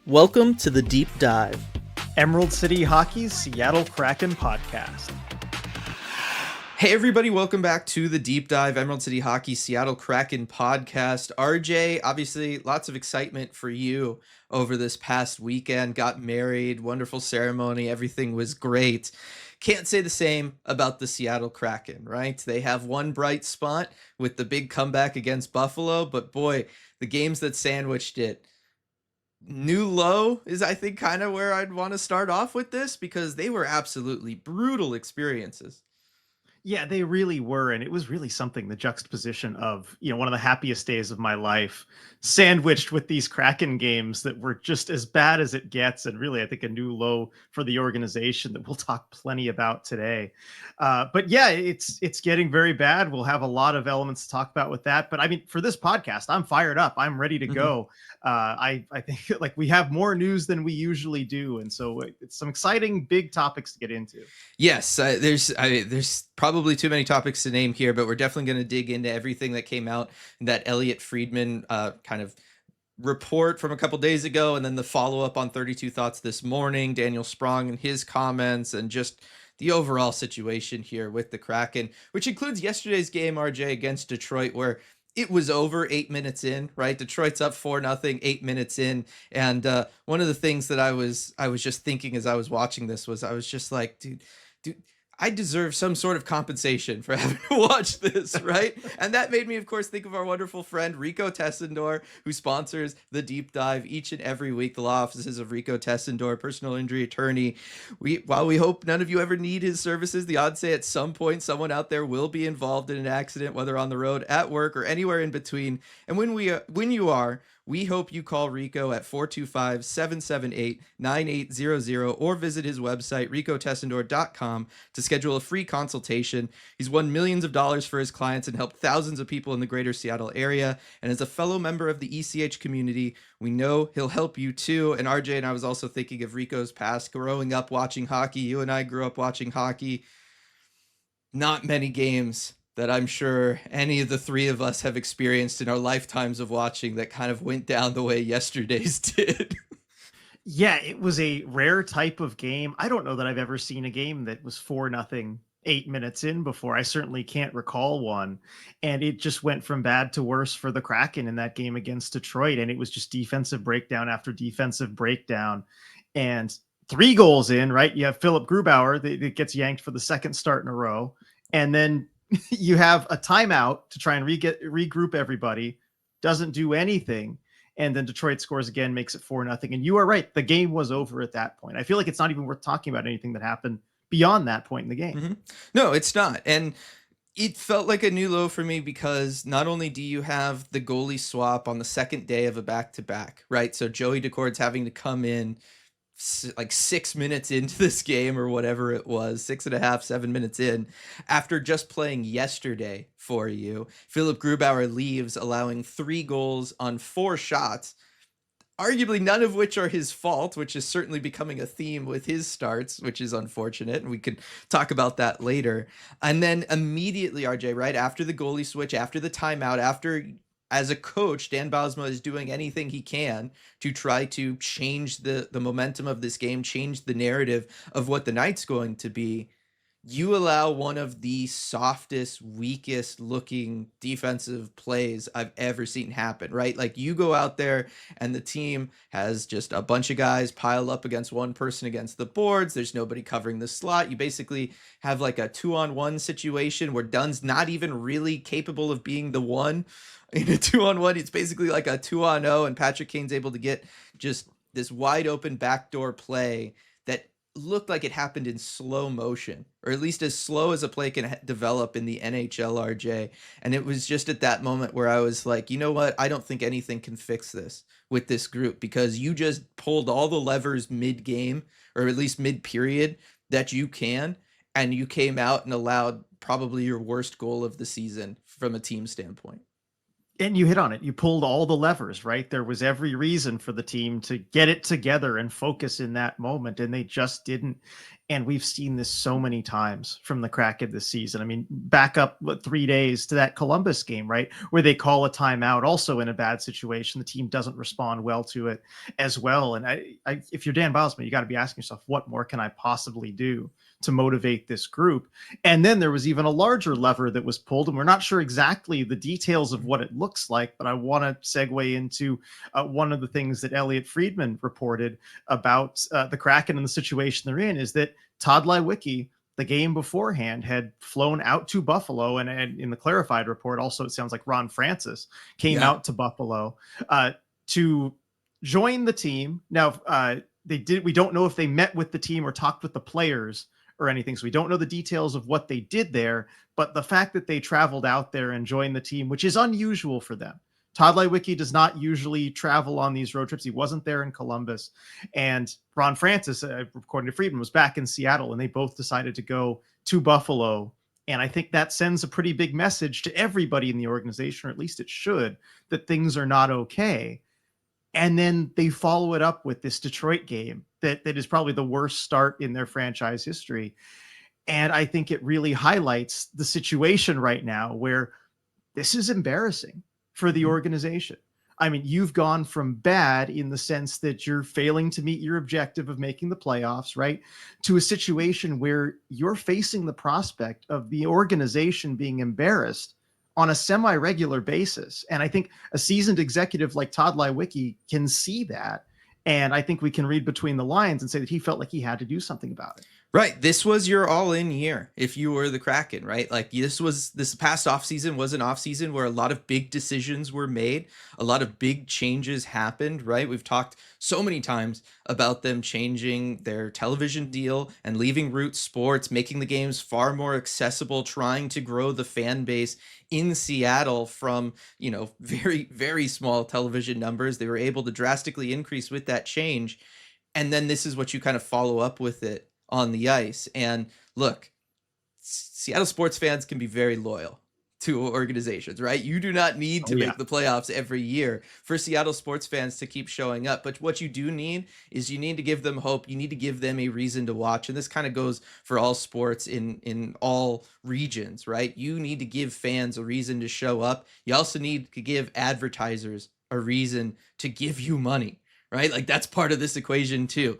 Welcome to the Deep Dive, Emerald City Hockey's Seattle Kraken podcast. Hey everybody, welcome back to the Deep Dive Emerald City Hockey Seattle Kraken podcast. RJ, obviously lots of excitement for you over this past weekend. Got married, wonderful ceremony, everything was great. Can't say the same about the Seattle Kraken, right? They have one bright spot with the big comeback against Buffalo, but boy, the games that sandwiched it. New low is, I think, kind of where I'd want to start off with this because they were absolutely brutal experiences. Yeah, they really were. And it was really something, the juxtaposition of, one of the happiest days of my life, sandwiched with these Kraken games that were just as bad as it gets. And really, I think a new low for the organization that we'll talk plenty about today. But yeah, it's getting very bad. We'll have a lot of elements to talk about with that. But I mean, for this podcast, I'm fired up. I'm ready to go. I think like we have more news than we usually do. And so it's some exciting big topics to get into. Yes, there's probably too many topics to name here, but we're definitely going to dig into everything that came out in that Elliot Friedman kind of report from a couple days ago, and then the follow-up on 32 Thoughts this morning, Daniel Sprong and his comments, and just the overall situation here with the Kraken, which includes yesterday's game, RJ, against Detroit, where it was over 8 minutes in, right? Detroit's up 4-0, 8 minutes in. And one of the things that I was just thinking as I was watching this was I was just like, dude, I deserve some sort of compensation for having to watch this, right? And that made me, of course, think of our wonderful friend Rico Tessendor, who sponsors the Deep Dive each and every week. The law offices of Rico Tessendor, personal injury attorney. While we hope none of you ever need his services, the odds say at some point someone out there will be involved in an accident, whether on the road, at work, or anywhere in between. And when you are, we hope you call Rico at 425-778-9800 or visit his website, ricotessendor.com, to schedule a free consultation. He's won millions of dollars for his clients and helped thousands of people in the greater Seattle area. And as a fellow member of the ECH community, we know he'll help you too. And RJ and I was also thinking of Rico's past, growing up watching hockey. You and I grew up watching hockey. Not many games that I'm sure any of the three of us have experienced in our lifetimes of watching that kind of went down the way yesterday's did. Yeah, it was a rare type of game. I don't know that I've ever seen a game that was 4-0, 8 minutes in before. I certainly can't recall one. And it just went from bad to worse for the Kraken in that game against Detroit. And it was just defensive breakdown after defensive breakdown. And 3 goals in, right? You have Philip Grubauer that gets yanked for the second start in a row. And then you have a timeout to try and regroup everybody, doesn't do anything. And then Detroit scores again, makes it 4-0. And you are right. The game was over at that point. I feel like it's not even worth talking about anything that happened beyond that point in the game. Mm-hmm. No, it's not. And it felt like a new low for me because not only do you have the goalie swap on the second day of a back-to-back, right? So Joey Dacord's having to come in like 6 minutes into this game or whatever it was, 6.5, 7 minutes in, after just playing yesterday for you. Philip Grubauer leaves, allowing 3 goals on 4 shots, arguably none of which are his fault, which is certainly becoming a theme with his starts, which is unfortunate. And we could talk about that later. And then immediately, RJ, right after the goalie switch, after the timeout, after, as a coach, Dan Bylsma is doing anything he can to try to change the momentum of this game, change the narrative of what the night's going to be. You allow one of the softest, weakest looking defensive plays I've ever seen happen, right? Like you go out there and the team has just a bunch of guys pile up against one person against the boards. There's nobody covering the slot. You basically have like a 2-on-1 situation where Dunn's not even really capable of being the one in a 2-on-1. It's basically like a 2-on-0, and Patrick Kane's able to get just this wide open backdoor play that looked like it happened in slow motion, or at least as slow as a play can develop in the NHL, RJ. And it was just at that moment where I was like, you know what? I don't think anything can fix this with this group, because you just pulled all the levers mid-game, or at least mid-period, that you can, and you came out and allowed probably your worst goal of the season from a team standpoint. And you hit on it. You pulled all the levers, right? There was every reason for the team to get it together and focus in that moment, and they just didn't. And we've seen this so many times from the Kraken this season. I mean, back up 3 days to that Columbus game, right? Where they call a timeout also in a bad situation. The team doesn't respond well to it as well. And if you're Dan Bilesman, you got to be asking yourself, what more can I possibly do to motivate this group? And then there was even a larger lever that was pulled, and we're not sure exactly the details of what it looks like, but I want to segue into one of the things that Elliot Friedman reported about the Kraken and the situation they're in is that Todd Lewicki, the game beforehand, had flown out to Buffalo, and in the clarified report, also it sounds like Ron Francis came Yeah. out to Buffalo to join the team. Now, they did. We don't know if they met with the team or talked with the players or anything, so we don't know the details of what they did there. But the fact that they traveled out there and joined the team, which is unusual for them. Todd Lewicki does not usually travel on these road trips. He wasn't there in Columbus. And Ron Francis, according to Friedman, was back in Seattle, and they both decided to go to Buffalo. And I think that sends a pretty big message to everybody in the organization, or at least it should, that things are not okay. And then they follow it up with this Detroit game that is probably the worst start in their franchise history. And I think it really highlights the situation right now where this is embarrassing for the organization. I mean, you've gone from bad in the sense that you're failing to meet your objective of making the playoffs, right? To a situation where you're facing the prospect of the organization being embarrassed on a semi-regular basis. And I think a seasoned executive like Todd Lewicki can see that. And I think we can read between the lines and say that he felt like he had to do something about it. Right. This was your all-in year if you were the Kraken, right? Like this past offseason was an offseason where a lot of big decisions were made, a lot of big changes happened, right? We've talked so many times about them changing their television deal and leaving Root Sports, making the games far more accessible, trying to grow the fan base in Seattle from, very, very small television numbers. They were able to drastically increase with that change. And then this is what you kind of follow up with it on the ice. And look, Seattle sports fans can be very loyal to organizations, right? You do not need to make the playoffs every year for Seattle sports fans to keep showing up. But what you do need is you need to give them hope. You need to give them a reason to watch. And this kind of goes for all sports in all regions, right? You need to give fans a reason to show up. You also need to give advertisers a reason to give you money, right? Like that's part of this equation too.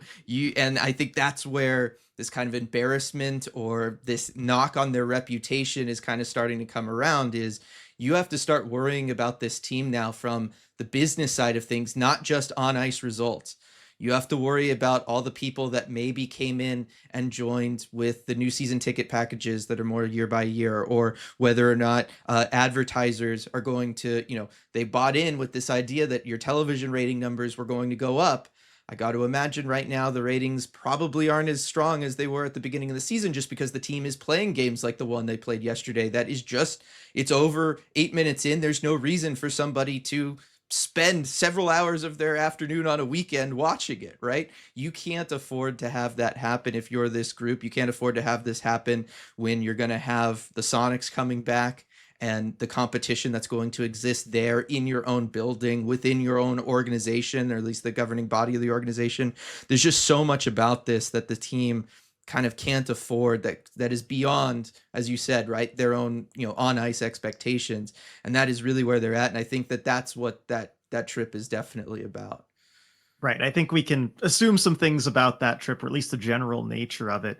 And I think that's where this kind of embarrassment or this knock on their reputation is kind of starting to come around. Is you have to start worrying about this team now from the business side of things, not just on ice results. You have to worry about all the people that maybe came in and joined with the new season ticket packages that are more year by year, or whether or not advertisers are going to, they bought in with this idea that your television rating numbers were going to go up. I got to imagine right now the ratings probably aren't as strong as they were at the beginning of the season, just because the team is playing games like the one they played yesterday. That is just, it's over 8 minutes in. There's no reason for somebody to spend several hours of their afternoon on a weekend watching it, right? You can't afford to have that happen if you're this group. You can't afford to have this happen when you're going to have the Sonics coming back and the competition that's going to exist there in your own building, within your own organization, or at least the governing body of the organization. There's just so much about this that the team kind of can't afford, that is beyond, as you said, right, their own, on ice expectations. And that is really where they're at. And I think that that's what that trip is definitely about. Right. I think we can assume some things about that trip, or at least the general nature of it.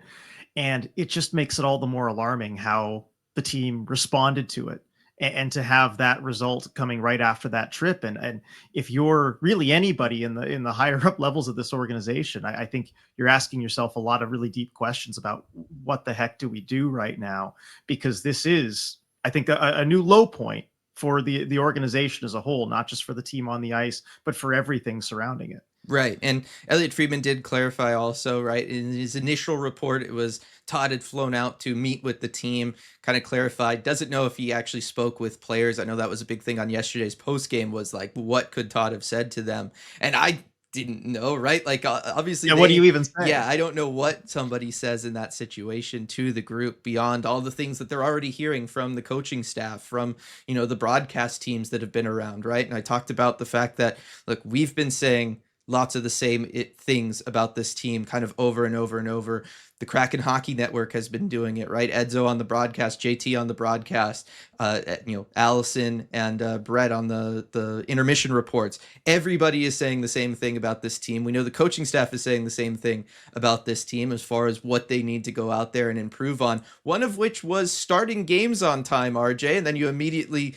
And it just makes it all the more alarming how the team responded to it, and to have that result coming right after that trip. And if you're really anybody in the higher up levels of this organization, I think you're asking yourself a lot of really deep questions about what the heck do we do right now? Because this is, I think, a new low point for the organization as a whole, not just for the team on the ice, but for everything surrounding it. Right. And Elliot Friedman did clarify also, right, in his initial report, it was Todd had flown out to meet with the team, kind of clarified, doesn't know if he actually spoke with players. I know that was a big thing on yesterday's post game, was like, what could Todd have said to them? And I didn't know, right? Like, obviously, what do you even say? Yeah, I don't know what somebody says in that situation to the group beyond all the things that they're already hearing from the coaching staff, from, the broadcast teams that have been around, right? And I talked about the fact that, look, we've been saying lots of the same things about this team kind of over and over and over. The Kraken Hockey Network has been doing it, right? Edzo on the broadcast, JT on the broadcast, Allison and Brett on the intermission reports. Everybody is saying the same thing about this team. We know the coaching staff is saying the same thing about this team as far as what they need to go out there and improve on. One of which was starting games on time, RJ, and then you immediately,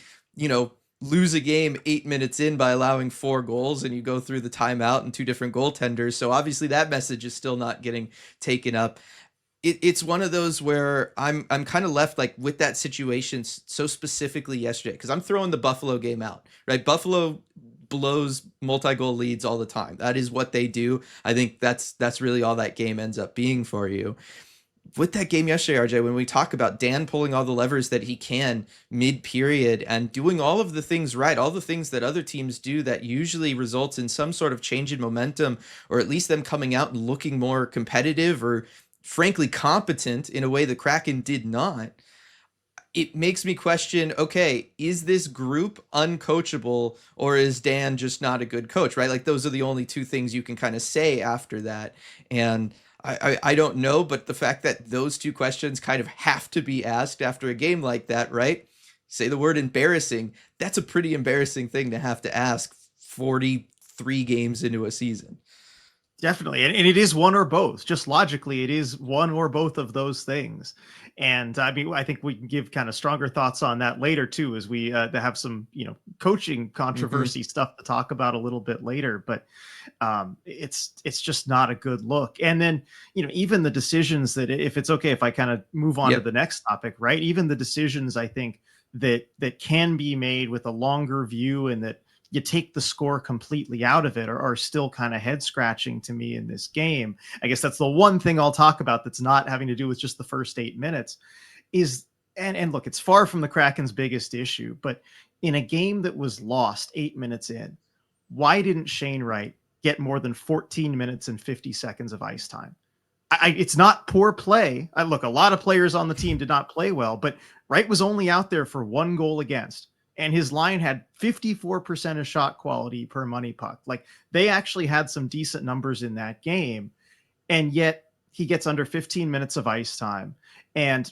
lose a game 8 minutes in by allowing 4 goals, and you go through the timeout and 2 different goaltenders. So obviously that message is still not getting taken up. It's one of those where I'm kind of left like with that situation so specifically yesterday, because I'm throwing the Buffalo game out, right? Buffalo blows multi-goal leads all the time. That is what they do. I think that's really all that game ends up being for you. With that game yesterday, RJ, when we talk about Dan pulling all the levers that he can mid-period and doing all of the things right, all the things that other teams do that usually results in some sort of change in momentum, or at least them coming out and looking more competitive or frankly competent in a way the Kraken did not, it makes me question, okay, is this group uncoachable, or is Dan just not a good coach, right? Like those are the only 2 things you can kind of say after that. And I don't know, but the fact that those 2 questions kind of have to be asked after a game like that, right? Say the word embarrassing. That's a pretty embarrassing thing to have to ask 43 games into a season. Definitely. And it is one or both. Just logically, it is one or both of those things. And I mean, I think we can give kind of stronger thoughts on that later too, as we to have some, coaching controversy stuff to talk about a little bit later. But it's just not a good look. And then, even the decisions that, if it's okay, if I kind of move on to the next topic, right? Even the decisions I think that can be made with a longer view and that you take the score completely out of it are still kind of head scratching to me in this game. I guess that's the one thing I'll talk about that's not having to do with just the first 8 minutes is, and look, it's far from the Kraken's biggest issue, but in a game that was lost 8 minutes in, why didn't Shane Wright get more than 14 minutes and 50 seconds of ice time? It's not poor play. Look, a lot of players on the team did not play well, but Wright was only out there for 1 goal against. And his line had 54% of shot quality per money puck. Like they actually had some decent numbers in that game. And yet he gets under 15 minutes of ice time. And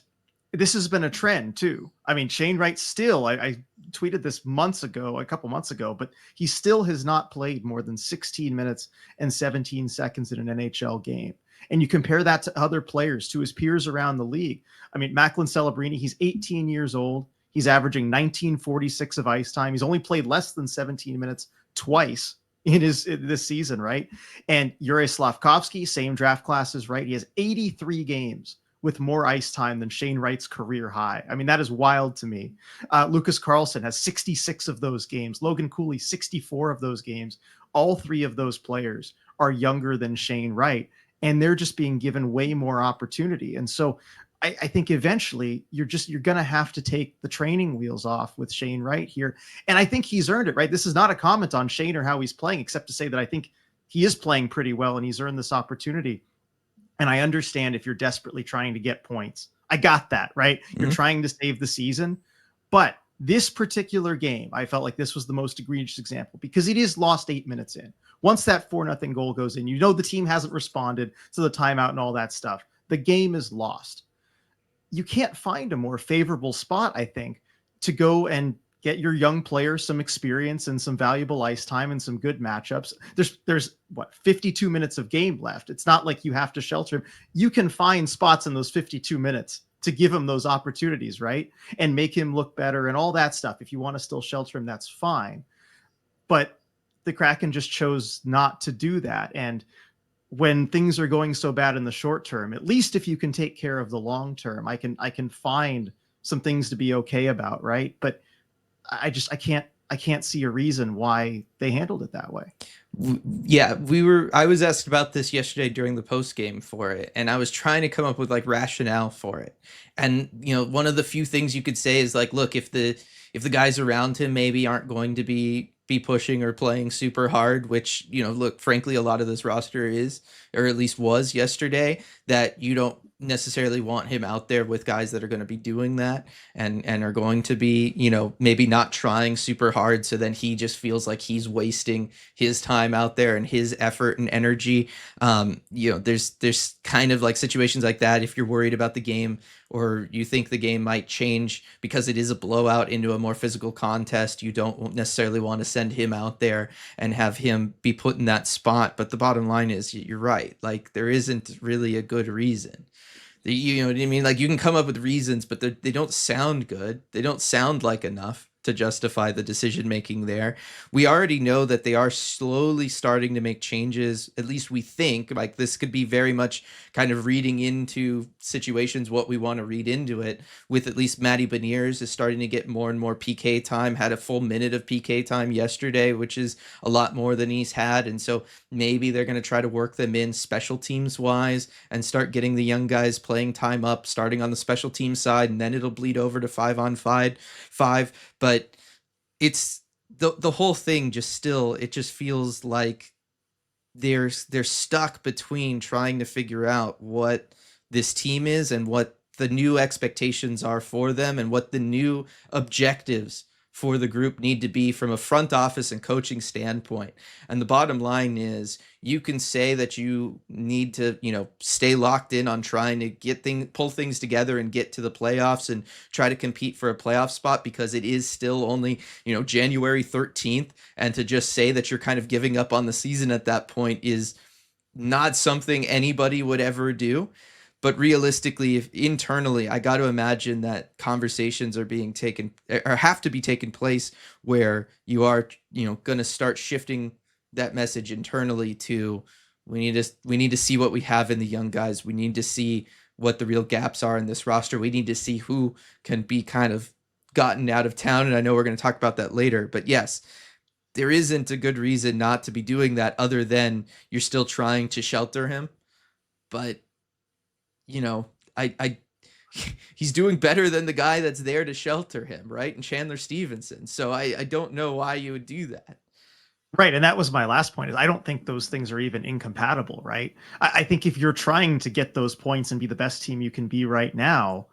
this has been a trend too. I mean, Shane Wright still, I tweeted this a couple months ago, but he still has not played more than 16 minutes and 17 seconds in an NHL game. And you compare that to other players, to his peers around the league. I mean, Macklin Celebrini, he's 18 years old. He's averaging 1946 of ice time. He's only played less than 17 minutes twice in this season, right? And Yuri Slavkovsky, same draft classes, right? He has 83 games with more ice time than Shane Wright's career high. I mean, that is wild to me. Lucas Carlson has 66 of those games. Logan Cooley, 64 of those games. All 3 of those players are younger than Shane Wright, and they're just being given way more opportunity. And so I think eventually you're going to have to take the training wheels off with Shane Wright here. And I think he's earned it, right? This is not a comment on Shane or how he's playing, except to say that I think he is playing pretty well and he's earned this opportunity. And I understand if you're desperately trying to get points. I got that, right? Mm-hmm. You're trying to save the season. But this particular game, I felt like this was the most egregious example because it is lost 8 minutes in. Once that 4-0 goal goes in, the team hasn't responded to the timeout and all that stuff. The game is lost. You can't find a more favorable spot, I think, to go and get your young players some experience and some valuable ice time and some good matchups. There's 52 minutes of game left. It's not like you have to shelter him. You can find spots in those 52 minutes to give him those opportunities, right? And make him look better and all that stuff. If you want to still shelter him, that's fine. But the Kraken just chose not to do that. And when things are going so bad in the short term, at least if you can take care of the long term, I can find some things to be okay about, right? But I can't see a reason why they handled it that way. Yeah, I was asked about this yesterday during the post game for it, and I was trying to come up with like rationale for it. And one of the few things you could say is like, look, if the guys around him maybe aren't going to be pushing or playing super hard, which, look, frankly, a lot of this roster is, or at least was yesterday, that you don't necessarily want him out there with guys that are going to be doing that and are going to be, maybe not trying super hard, so then he just feels like he's wasting his time out there and his effort and energy. There's kind of like situations like that. If you're worried about the game, or you think the game might change because it is a blowout into a more physical contest, you don't necessarily want to send him out there and have him be put in that spot. But the bottom line is, you're right, like there isn't really a good reason. You know what I mean? Like, you can come up with reasons, but they don't sound good. They don't sound like enough to justify the decision making there. We already know that they are slowly starting to make changes. At least we think, like, this could be very much kind of reading into situations what we want to read into it, with at least Matty Beniers is starting to get more and more PK time, had a full minute of PK time yesterday, which is a lot more than he's had. And so maybe they're going to try to work them in special teams wise and start getting the young guys playing time up, starting on the special team side, and then it'll bleed over to 5-on-5. But it's the whole thing it just feels like they're stuck between trying to figure out what this team is and what the new expectations are for them and what the new objectives for the group need to be from a front office and coaching standpoint. And the bottom line is, you can say that you need to, stay locked in on trying to pull things together and get to the playoffs and try to compete for a playoff spot, because it is still only, January 13th. And to just say that you're kind of giving up on the season at that point is not something anybody would ever do. But realistically, if internally, I got to imagine that conversations are being taken, or have to be taken place, where you are, going to start shifting that message internally to, we need to see what we have in the young guys. We need to see what the real gaps are in this roster. We need to see who can be kind of gotten out of town. And I know we're going to talk about that later, but yes, there isn't a good reason not to be doing that, other than you're still trying to shelter him. But I he's doing better than the guy that's there to shelter him, right? And Chandler Stevenson. So I don't know why you would do that. Right. And that was my last point, is I don't think those things are even incompatible, right? I think if you're trying to get those points and be the best team you can be right now,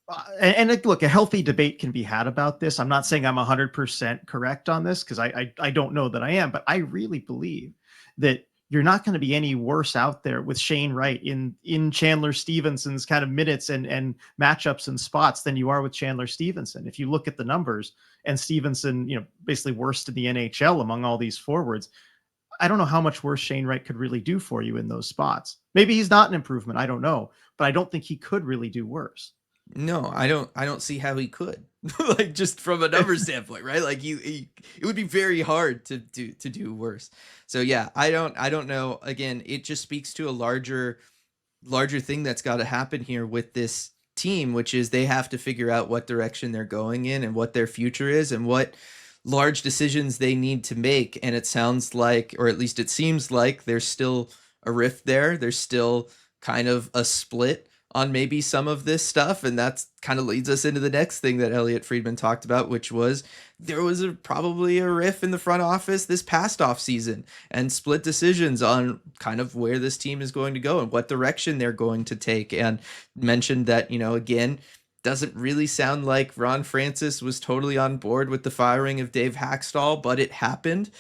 look, a healthy debate can be had about this. I'm not saying I'm 100% correct on this, because I don't know that I am, but I really believe that you're not going to be any worse out there with Shane Wright in Chandler Stevenson's kind of minutes and matchups and spots than you are with Chandler Stevenson. If you look at the numbers, and Stevenson, basically worst in the NHL among all these forwards, I don't know how much worse Shane Wright could really do for you in those spots. Maybe he's not an improvement, I don't know, but I don't think he could really do worse. No, I don't see how he could. Like, just from a number standpoint, right? Like, it would be very hard to do worse. So yeah, I don't know. Again, it just speaks to a larger thing that's got to happen here with this team, which is they have to figure out what direction they're going in and what their future is and what large decisions they need to make. And it sounds like, or at least it seems like, there's still a rift there. There's still kind of a split on maybe some of this stuff. And that's kind of leads us into the next thing that Elliot Friedman talked about, which was there was probably a riff in the front office this past off season and split decisions on kind of where this team is going to go and what direction they're going to take. And mentioned that, again, doesn't really sound like Ron Francis was totally on board with the firing of Dave Hackstall, but it happened.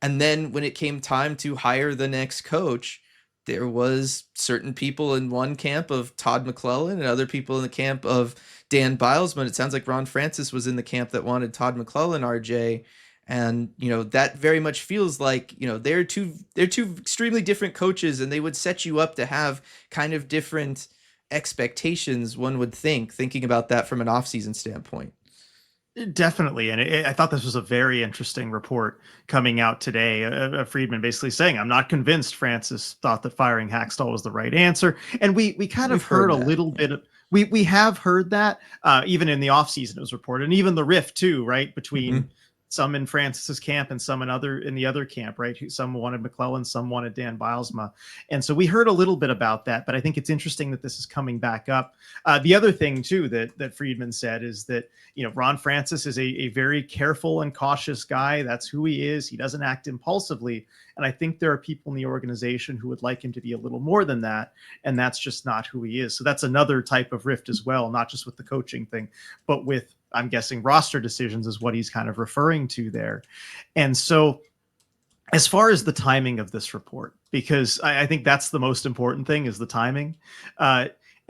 And then when it came time to hire the next coach, there was certain people in one camp of Todd McClellan and other people in the camp of Dan Biles, but it sounds like Ron Francis was in the camp that wanted Todd McClellan, RJ. And, that very much feels like, they're two extremely different coaches, and they would set you up to have kind of different expectations, one would thinking about that from an offseason standpoint. Definitely. And I thought this was a very interesting report coming out today. Friedman basically saying, I'm not convinced Francis thought that firing Hackstall was the right answer. And we kind of heard a little bit of, we have heard that even in the offseason it was reported, and even the rift too, right? Between some in Francis's camp and some in the other camp, right? Some wanted McClellan, some wanted Dan Bilesma. And so we heard a little bit about that, but I think it's interesting that this is coming back up. The other thing too, that Friedman said is that, Ron Francis is a very careful and cautious guy. That's who he is. He doesn't act impulsively. And I think there are people in the organization who would like him to be a little more than that. And that's just not who he is. So that's another type of rift as well, not just with the coaching thing, but with, I'm guessing, roster decisions is what he's kind of referring to there. And so as far as the timing of this report, because I think that's the most important thing is the timing.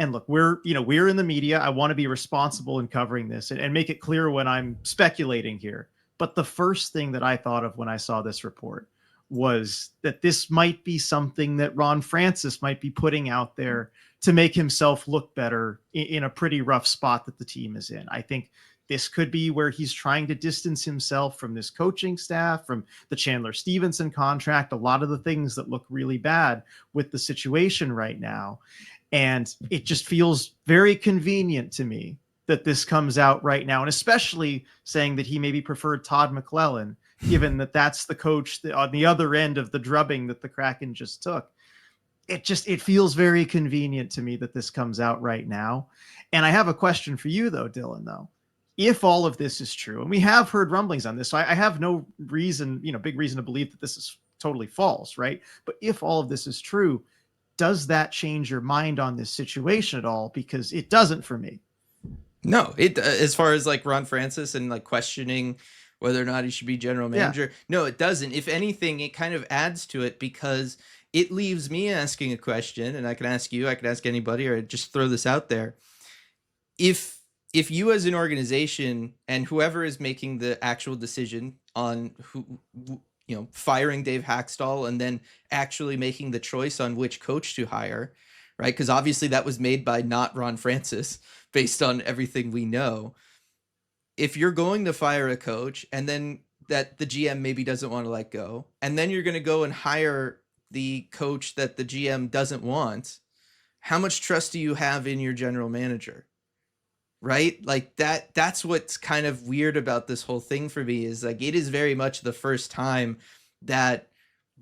And look, we're in the media. I want to be responsible in covering this and make it clear when I'm speculating here. But the first thing that I thought of when I saw this report was that this might be something that Ron Francis might be putting out there to make himself look better in a pretty rough spot that the team is in. I think this could be where he's trying to distance himself from this coaching staff, from the Chandler Stevenson contract, a lot of the things that look really bad with the situation right now. And it just feels very convenient to me that this comes out right now, and especially saying that he maybe preferred Todd McClellan, given that that's the coach on the other end of the drubbing that the Kraken just took. It feels very convenient to me that this comes out right now. And I have a question for you though, Dylan, though. If all of this is true, and we have heard rumblings on this, so I have no reason, big reason to believe that this is totally false, right? But if all of this is true, does that change your mind on this situation at all? Because it doesn't for me. No, as far as like Ron Francis and like questioning whether or not he should be general manager. Yeah. No, it doesn't. If anything, it kind of adds to it because it leaves me asking a question, and I can ask you, I can ask anybody, or just throw this out there. If you as an organization and whoever is making the actual decision on who, firing Dave Haxtell and then actually making the choice on which coach to hire, right? Because obviously that was made by not Ron Francis based on everything we know. If you're going to fire a coach and then that the GM maybe doesn't want to let go, and then you're going to go and hire the coach that the GM doesn't want, how much trust do you have in your general manager? Right? Like that's what's kind of weird about this whole thing for me is like, it is very much the first time that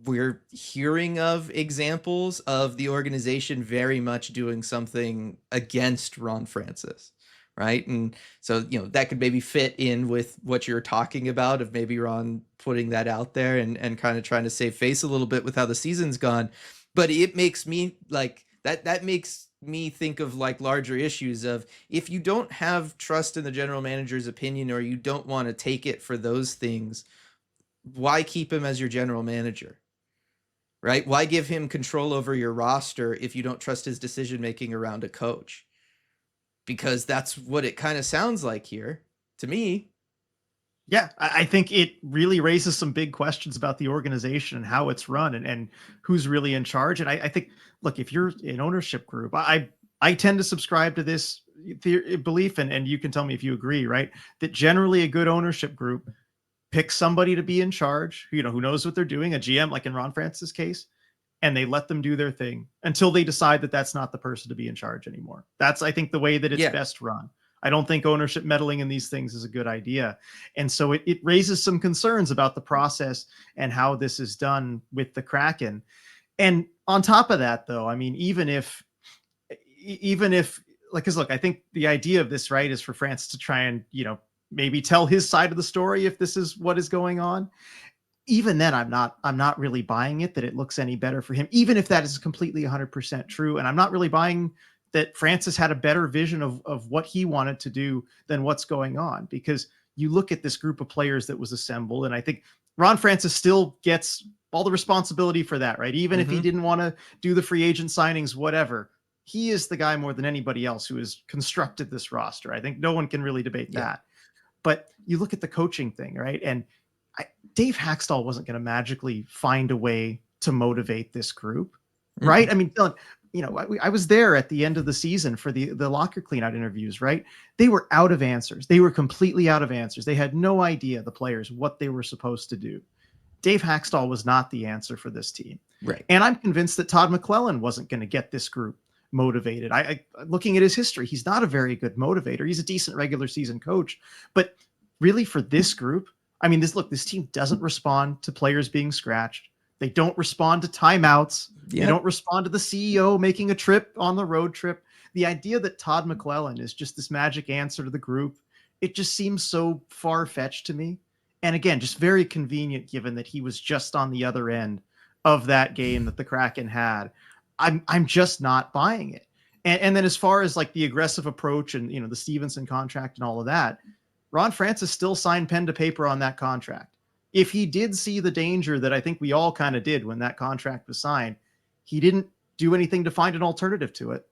we're hearing of examples of the organization very much doing something against Ron Francis. Right. And so, that could maybe fit in with what you're talking about of maybe Ron putting that out there and kind of trying to save face a little bit with how the season's gone. But it makes me like that makes me think of like larger issues of if you don't have trust in the general manager's opinion or you don't want to take it for those things, why keep him as your general manager? Right? Why give him control over your roster if you don't trust his decision making around a coach? Because that's what it kind of sounds like here to me. Yeah, I think it really raises some big questions about the organization and how it's run and who's really in charge. And I think, look, if you're an ownership group, I tend to subscribe to this belief, and you can tell me if you agree, right? That generally a good ownership group picks somebody to be in charge, who knows what they're doing, a GM, like in Ron Francis' case, and they let them do their thing until they decide that that's not the person to be in charge anymore. That's, I think, the way that it's best run. I don't think ownership meddling in these things is a good idea. And so it raises some concerns about the process and how this is done with the Kraken. And on top of that, though, I mean, even if like, cause look, I think the idea of this, right, is for Francis to try and, maybe tell his side of the story if this is what is going on. Even then, I'm not really buying it that it looks any better for him, even if that is completely 100% true. And I'm not really buying that Francis had a better vision of what he wanted to do than what's going on, because you look at this group of players that was assembled, and I think Ron Francis still gets all the responsibility for that, right? Even if he didn't want to do the free agent signings, whatever, he is the guy more than anybody else who has constructed this roster. I think no one can really debate that. But you look at the coaching thing, right? And Dave Haxtell wasn't going to magically find a way to motivate this group, right? I mean, Dylan, I was there at the end of the season for the locker cleanout interviews, right? They were out of answers. They were completely out of answers. They had no idea, the players, what they were supposed to do. Dave Haxtell was not the answer for this team. Right. And I'm convinced that Todd McClellan wasn't going to get this group motivated. I looking at his history, he's not a very good motivator. He's a decent regular season coach, but really for this group, I mean, this team doesn't respond to players being scratched. They don't respond to timeouts. They Yeah. don't respond to the CEO making a trip on the road trip. The idea that Todd McClellan is just this magic answer to the group, it just seems so far-fetched to me. And again, just very convenient given that he was just on the other end of that game that the Kraken had. I'm just not buying it. And then as far as like the aggressive approach and the Stevenson contract and all of that, Ron Francis still signed pen to paper on that contract. If he did see the danger that I think we all kind of did when that contract was signed, he didn't do anything to find an alternative to it.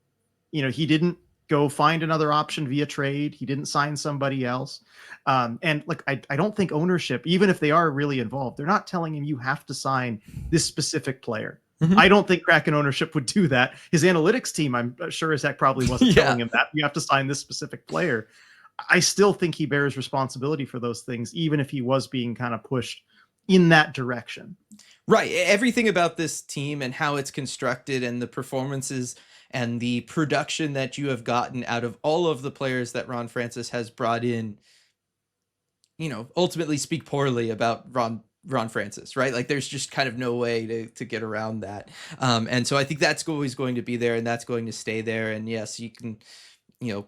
He didn't go find another option via trade. He didn't sign somebody else. And look, I don't think ownership, even if they are really involved, they're not telling him you have to sign this specific player. Mhm. I don't think Kraken ownership would do that. His analytics team, I'm sure as heck, probably wasn't Yeah. telling him that you have to sign this specific player. I still think he bears responsibility for those things, even if he was being kind of pushed in that direction. Right. Everything about this team and how it's constructed and the performances and the production that you have gotten out of all of the players that Ron Francis has brought in, ultimately speak poorly about Ron Francis, right? Like there's just kind of no way to get around that. And so I think that's always going to be there and that's going to stay there. And yes, you can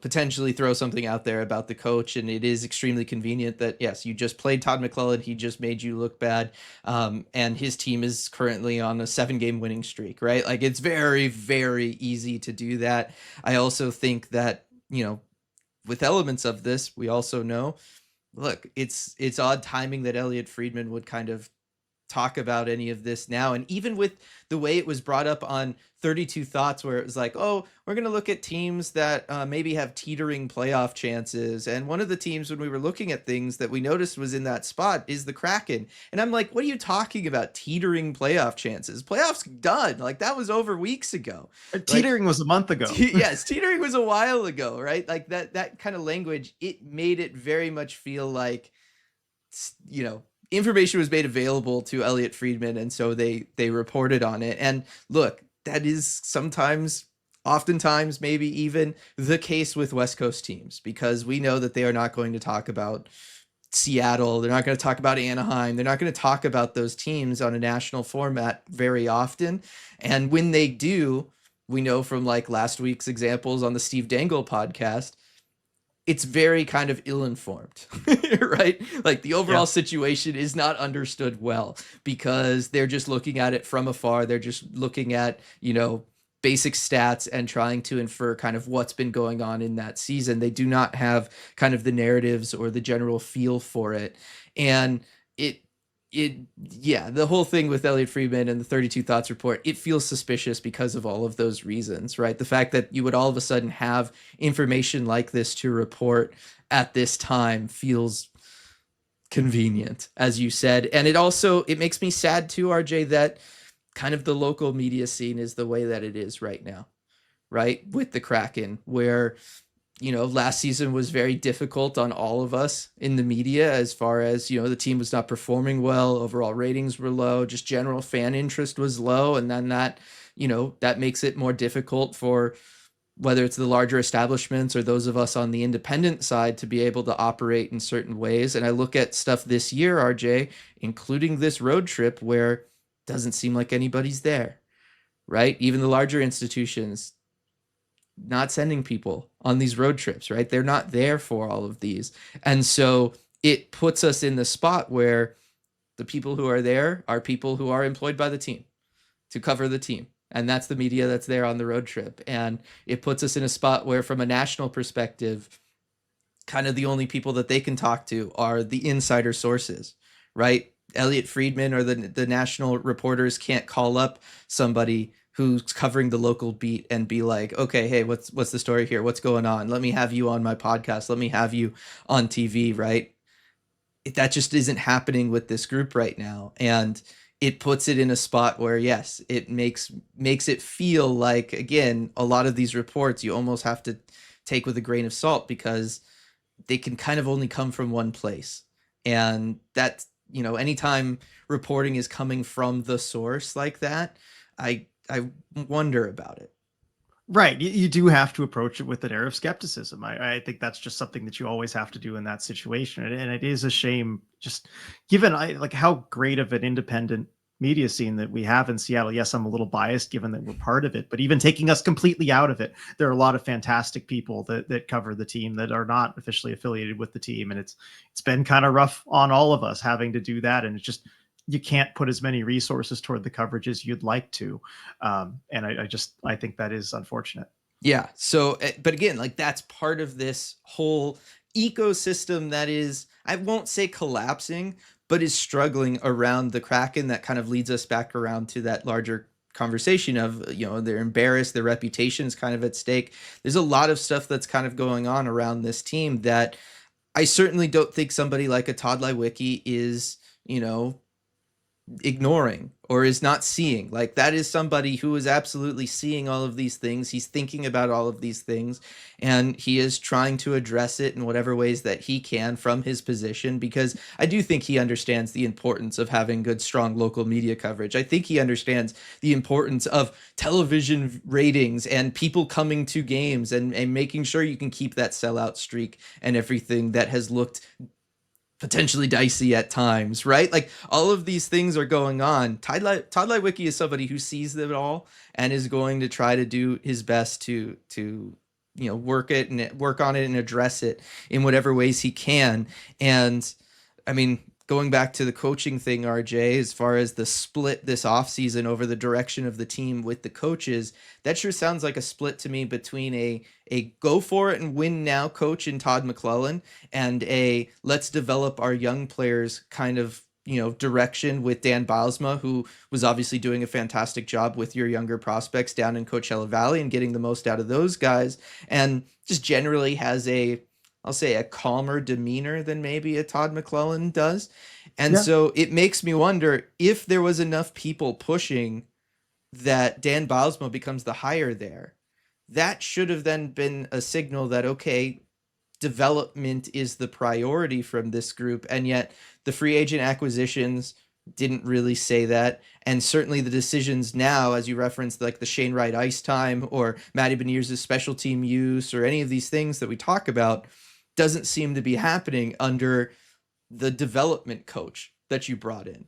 potentially throw something out there about the coach. And it is extremely convenient that, yes, you just played Todd McClellan. He just made you look bad. And his team is currently on a 7-game winning streak, right? Like it's very, very easy to do that. I also think that, with elements of this, we also know, look, it's odd timing that Elliot Friedman would kind of talk about any of this now. And even with the way it was brought up on 32 Thoughts, where it was like, oh, we're going to look at teams that maybe have teetering playoff chances. And one of the teams, when we were looking at things that we noticed was in that spot, is the Kraken. And I'm like, what are you talking about? Teetering playoff chances? Playoffs done. Like that was over weeks ago. Teetering was a month ago. Yes, teetering was a while ago, right? Like that kind of language, it made it very much feel like, information was made available to Elliot Friedman, and so they reported on it. And look, that is oftentimes, maybe even the case with West Coast teams, because we know that they are not going to talk about Seattle. They're not going to talk about Anaheim. They're not going to talk about those teams on a national format very often. And when they do, we know from like last week's examples on the Steve Dangle podcast, it's very kind of ill-informed, right? Like the overall situation is not understood well because they're just looking at it from afar. They're just looking at, basic stats and trying to infer kind of what's been going on in that season. They do not have kind of the narratives or the general feel for it. And the whole thing with Elliot Friedman and the 32 Thoughts report, it feels suspicious because of all of those reasons, right? The fact that you would all of a sudden have information like this to report at this time feels convenient, as you said. And it makes me sad too, RJ, that kind of the local media scene is the way that it is right now, right? With the Kraken, where last season was very difficult on all of us in the media as far as, the team was not performing well, overall ratings were low, just general fan interest was low. And then that makes it more difficult for whether it's the larger establishments or those of us on the independent side to be able to operate in certain ways. And I look at stuff this year, RJ, including this road trip where it doesn't seem like anybody's there, right? Even the larger institutions not sending people on these road trips, right? They're not there for all of these. And so it puts us in the spot where the people who are there are people who are employed by the team to cover the team. And that's the media that's there on the road trip. And it puts us in a spot where, from a national perspective, kind of the only people that they can talk to are the insider sources, right? Elliot Friedman or the national reporters can't call up somebody who's covering the local beat and be like, okay, hey, what's the story here? What's going on? Let me have you on my podcast. Let me have you on TV, right? That just isn't happening with this group right now. And it puts it in a spot where, yes, it makes it feel like, again, a lot of these reports you almost have to take with a grain of salt because they can kind of only come from one place. And that, anytime reporting is coming from the source like that, I wonder about it. Right. You do have to approach it with an air of skepticism. I think that's just something that you always have to do in that situation. And it is a shame, just given like how great of an independent media scene that we have in Seattle. Yes, I'm a little biased given that we're part of it, but even taking us completely out of it, there are a lot of fantastic people that cover the team that are not officially affiliated with the team. And it's been kind of rough on all of us having to do that. And it's just, you can't put as many resources toward the coverage as you'd like to. And I think that is unfortunate. Yeah. So, but again, like that's part of this whole ecosystem that is, I won't say collapsing, but is struggling around the Kraken. That kind of leads us back around to that larger conversation of, they're embarrassed, their reputation is kind of at stake. There's a lot of stuff that's kind of going on around this team that I certainly don't think somebody like a Todd Lewicki is, ignoring or is not seeing. Like that is somebody who is absolutely seeing all of these things. He's thinking about all of these things, and he is trying to address it in whatever ways that he can from his position, because I do think he understands the importance of having good, strong local media coverage. I think he understands the importance of television ratings and people coming to games and making sure you can keep that sellout streak and everything that has looked potentially dicey at times, right? Like all of these things are going on. Todd Lewicki is somebody who sees them all and is going to try to do his best to work on it and address it in whatever ways he can. And I mean, going back to the coaching thing, RJ, as far as the split this offseason over the direction of the team with the coaches, that sure sounds like a split to me between a go for it and win now coach in Todd McClellan and a let's develop our young players kind of direction with Dan Bylsma, who was obviously doing a fantastic job with your younger prospects down in Coachella Valley and getting the most out of those guys, and just generally has I'll say a calmer demeanor than maybe a Todd McClellan does. And so it makes me wonder if there was enough people pushing that Dan Bylsma becomes the hire there. That should have then been a signal that, okay, development is the priority from this group. And yet the free agent acquisitions didn't really say that. And certainly the decisions now, as you referenced, like the Shane Wright ice time or Matty Beniers' special team use or any of these things that we talk about, doesn't seem to be happening under the development coach that you brought in.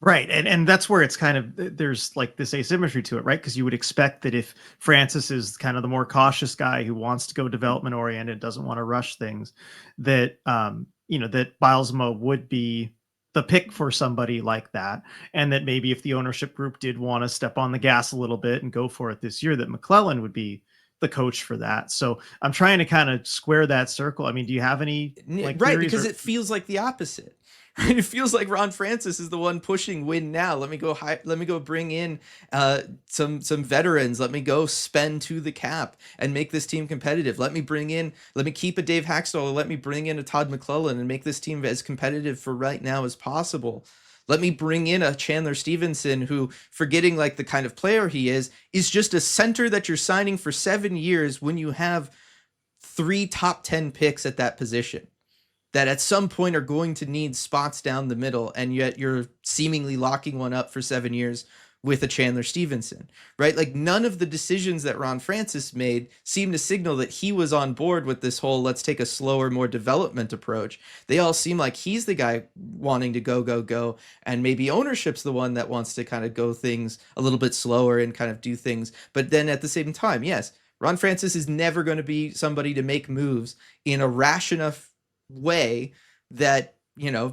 Right. And that's where it's kind of, there's like this asymmetry to it, right? Because you would expect that if Francis is kind of the more cautious guy who wants to go development oriented, doesn't want to rush things, that, that Bylsma would be the pick for somebody like that. And that maybe if the ownership group did want to step on the gas a little bit and go for it this year, that McClellan would be the coach for that. So I'm trying to kind of square that circle. I mean, do you have any right? Because it feels like the opposite. Right? It feels like Ron Francis is the one pushing win now. Let me go bring in some veterans. Let me go spend to the cap and make this team competitive. Let me keep a Dave Haxtell. Let me bring in a Todd McClellan and make this team as competitive for right now as possible. Let me bring in a Chandler Stevenson who, forgetting like the kind of player he is just a center that you're signing for 7 years when you have 3 top 10 picks at that position that at some point are going to need spots down the middle, and yet you're seemingly locking one up for 7 years with a Chandler Stevenson, right? Like none of the decisions that Ron Francis made seem to signal that he was on board with this whole let's take a slower, more development approach. They all seem like he's the guy wanting to go, and maybe ownership's the one that wants to kind of go things a little bit slower and kind of do things. But then at the same time, yes, Ron Francis is never going to be somebody to make moves in a rash enough way that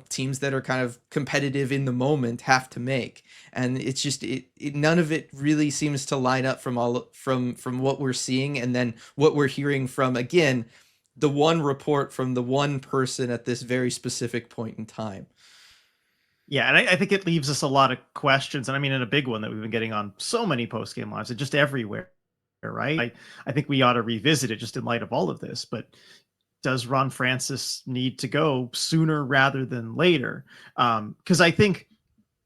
teams that are kind of competitive in the moment have to make. And it's just none of it really seems to line up from what we're seeing and then what we're hearing from, again, the one report from the one person at this very specific point in time. Yeah, and I think it leaves us a lot of questions, and I mean in a big one that we've been getting on so many post-game lives and just everywhere, right? I think we ought to revisit it just in light of all of this, but does Ron Francis need to go sooner rather than later? Because I think,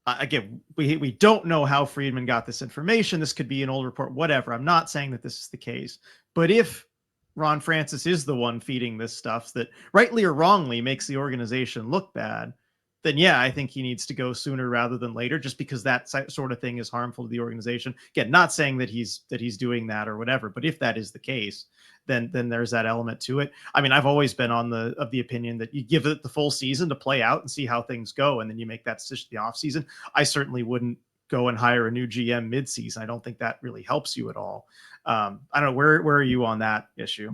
again, we don't know how Friedman got this information. This could be an old report, whatever. I'm not saying that this is the case. But if Ron Francis is the one feeding this stuff that rightly or wrongly makes the organization look bad, then yeah, I think he needs to go sooner rather than later, just because that sort of thing is harmful to the organization. Again, not saying that he's doing that or whatever, but if that is the case, then there's that element to it. I mean, I've always been of the opinion that you give it the full season to play out and see how things go, and then you make that decision the off season. I certainly wouldn't go and hire a new GM mid-season. I don't think that really helps you at all. I don't know, where are you on that issue?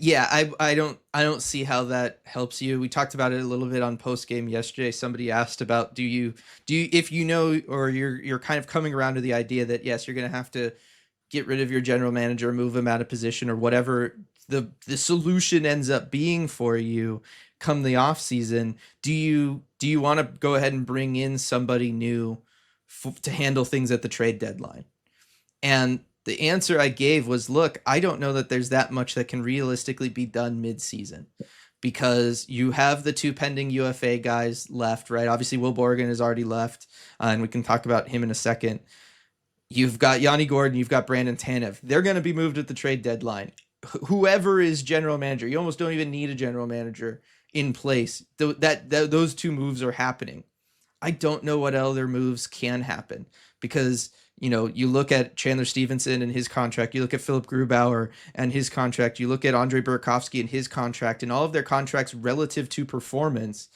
Yeah, I don't see how that helps you. We talked about it a little bit on post game yesterday. Somebody asked about do you if you know, or you're kind of coming around to the idea that yes, you're going to have to get rid of your general manager, move him out of position, or whatever the solution ends up being for you come the off season. Do you want to go ahead and bring in somebody new to handle things at the trade deadline? And the answer I gave was, look, I don't know that there's that much that can realistically be done mid-season, because you have the 2 pending UFA guys left, right? Obviously, Will Borgen has already left, and we can talk about him in a second. You've got Yanni Gordon, you've got Brandon Tanev. They're going to be moved at the trade deadline. Whoever is general manager, you almost don't even need a general manager in place. Those 2 moves are happening. I don't know what other moves can happen, because you look at Chandler Stevenson and his contract, you look at Philip Grubauer and his contract, you look at Andre Burakovsky and his contract, and all of their contracts relative to performance.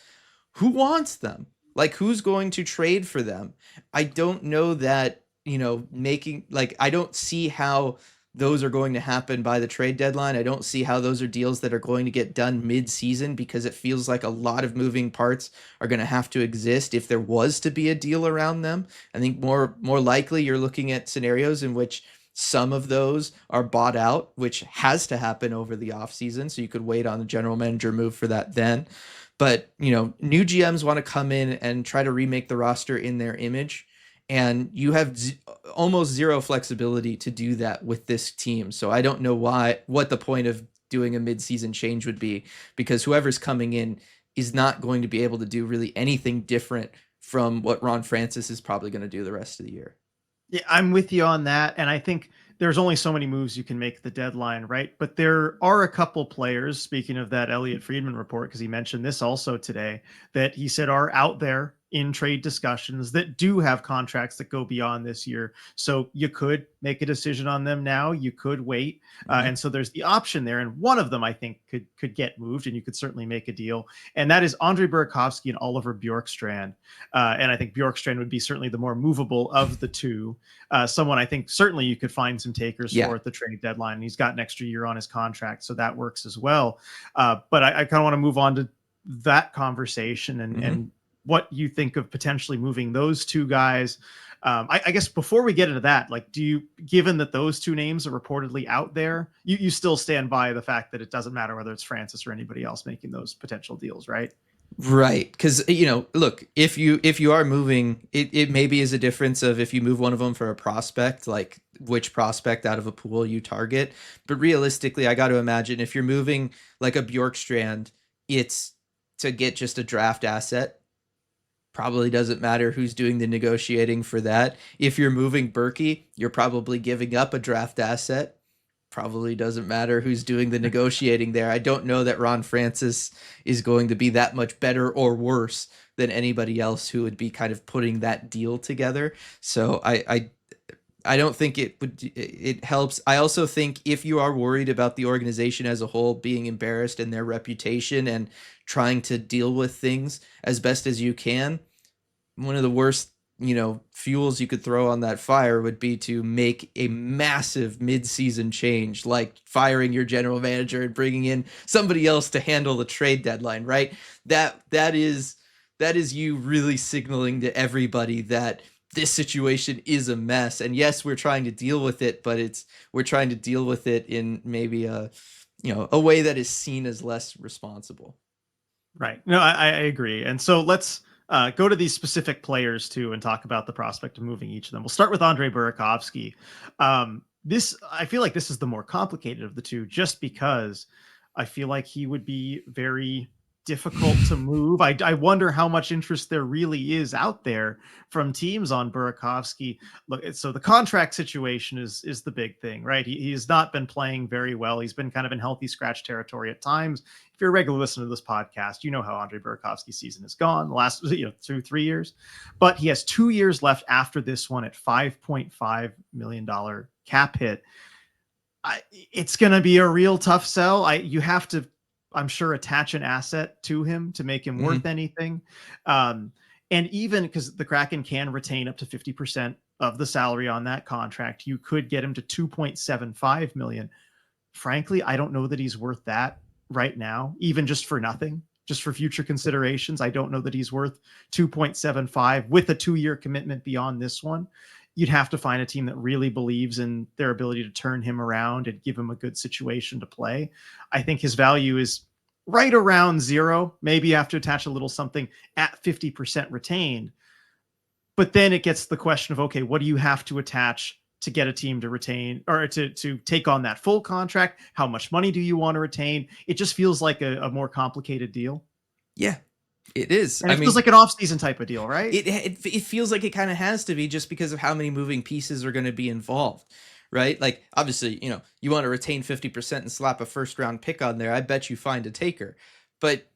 Who wants them? Like, who's going to trade for them? I don't know that, I don't see how those are going to happen by the trade deadline. I don't see how those are deals that are going to get done mid-season, because it feels like a lot of moving parts are going to have to exist if there was to be a deal around them. I think more likely you're looking at scenarios in which some of those are bought out, which has to happen over the offseason. So you could wait on the general manager move for that then. But, new GMs want to come in and try to remake the roster in their image. And you have almost zero flexibility to do that with this team. So I don't know what the point of doing a mid-season change would be, because whoever's coming in is not going to be able to do really anything different from what Ron Francis is probably going to do the rest of the year. Yeah, I'm with you on that. And I think there's only so many moves you can make at the deadline, right? But there are a couple players, speaking of that Elliot Friedman report, because he mentioned this also today, that he said are out there in trade discussions that do have contracts that go beyond this year. So you could make a decision on them now. You could wait. And so there's the option there. And one of them, I think, could get moved, and you could certainly make a deal. And that is Andre Burakovsky and Oliver Bjorkstrand. And I think Bjorkstrand would be certainly the more movable of the 2. Someone I think certainly you could find some takers for at the trade deadline. He's got an extra year on his contract, so that works as well. But I kind of want to move on to that conversation and what you think of potentially moving those 2 guys. I guess before we get into that, like, given that those 2 names are reportedly out there, you still stand by the fact that it doesn't matter whether it's Francis or anybody else making those potential deals, right? Right. Because, look, if you are moving, it maybe is a difference of if you move one of them for a prospect, like which prospect out of a pool you target. But realistically, I got to imagine if you're moving like a Bjorkstrand, it's to get just a draft asset. Probably doesn't matter who's doing the negotiating for that. If you're moving Berkey, you're probably giving up a draft asset. Probably doesn't matter who's doing the negotiating there. I don't know that Ron Francis is going to be that much better or worse than anybody else who would be kind of putting that deal together. So I don't think it helps. I also think if you are worried about the organization as a whole being embarrassed in their reputation and trying to deal with things as best as you can, one of the worst, fuels you could throw on that fire would be to make a massive mid-season change, like firing your general manager and bringing in somebody else to handle the trade deadline, right? That is you really signaling to everybody that this situation is a mess. And yes, we're trying to deal with it, but we're trying to deal with it in maybe a way that is seen as less responsible. Right. No, I agree. And so let's go to these specific players too and talk about the prospect of moving each of them. We'll start with Andre Burakovsky. I feel like this is the more complicated of the 2, just because I feel like he would be very difficult to move. I wonder how much interest there really is out there from teams on Burakovsky. Look, so the contract situation is the big thing, right? He has not been playing very well. He's been kind of in healthy scratch territory at times. If you're a regular listener to this podcast, you know how Andre Burakovsky's season has gone the last 2-3 years. But he has 2 years left after this one at $5.5 million cap hit. It's going to be a real tough sell. You have to, I'm sure, attach an asset to him to make him worth anything. And even because the Kraken can retain up to 50% of the salary on that contract, you could get him to 2.75 million. Frankly, I don't know that he's worth that right now, even just for nothing, just for future considerations. I don't know that he's worth 2.75 with a 2-year commitment beyond this one. You'd have to find a team that really believes in their ability to turn him around and give him a good situation to play. I think his value is right around zero. Maybe you have to attach a little something at 50% retained. But then it gets the question of, okay, what do you have to attach to get a team to retain or to take on that full contract? How much money do you want to retain? It just feels like a more complicated deal. Yeah. It is. And it feels like an off-season type of deal, right? It feels like it kind of has to be, just because of how many moving pieces are going to be involved, right? Like, obviously, you want to retain 50% and slap a first-round pick on there. I bet you find a taker, but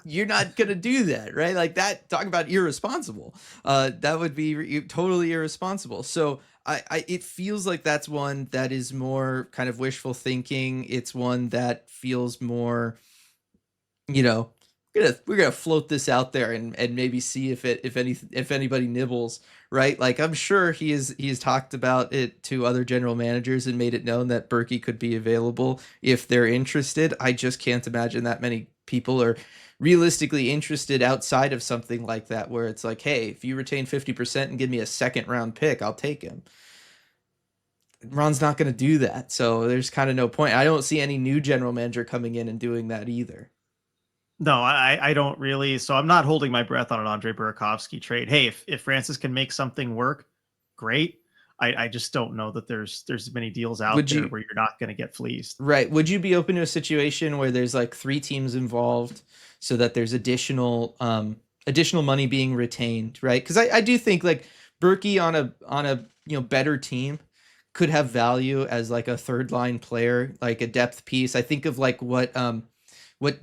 you're not going to do that, right? Like that. Talk about irresponsible. That would be totally irresponsible. So it feels like that's one that is more kind of wishful thinking. It's one that feels more, we're gonna float this out there and maybe see if anybody nibbles, right? Like, I'm sure he has talked about it to other general managers and made it known that Berkey could be available if they're interested. I just can't imagine that many people are realistically interested outside of something like that, where it's like, hey, if you retain 50% and give me a second round pick, I'll take him. Ron's not going to do that, so there's kind of no point. I don't see any new general manager coming in and doing that either. No, I don't really. So I'm not holding my breath on an Andre Burakovsky trade. Hey, if Francis can make something work, great. I just don't know that there's many deals out there where you're not going to get fleeced. Right. Would you be open to a situation where there's like 3 teams involved, so that there's additional money being retained, right? Because I do think like Berkey on a better team could have value as like a third line player, like a depth piece. I think of like what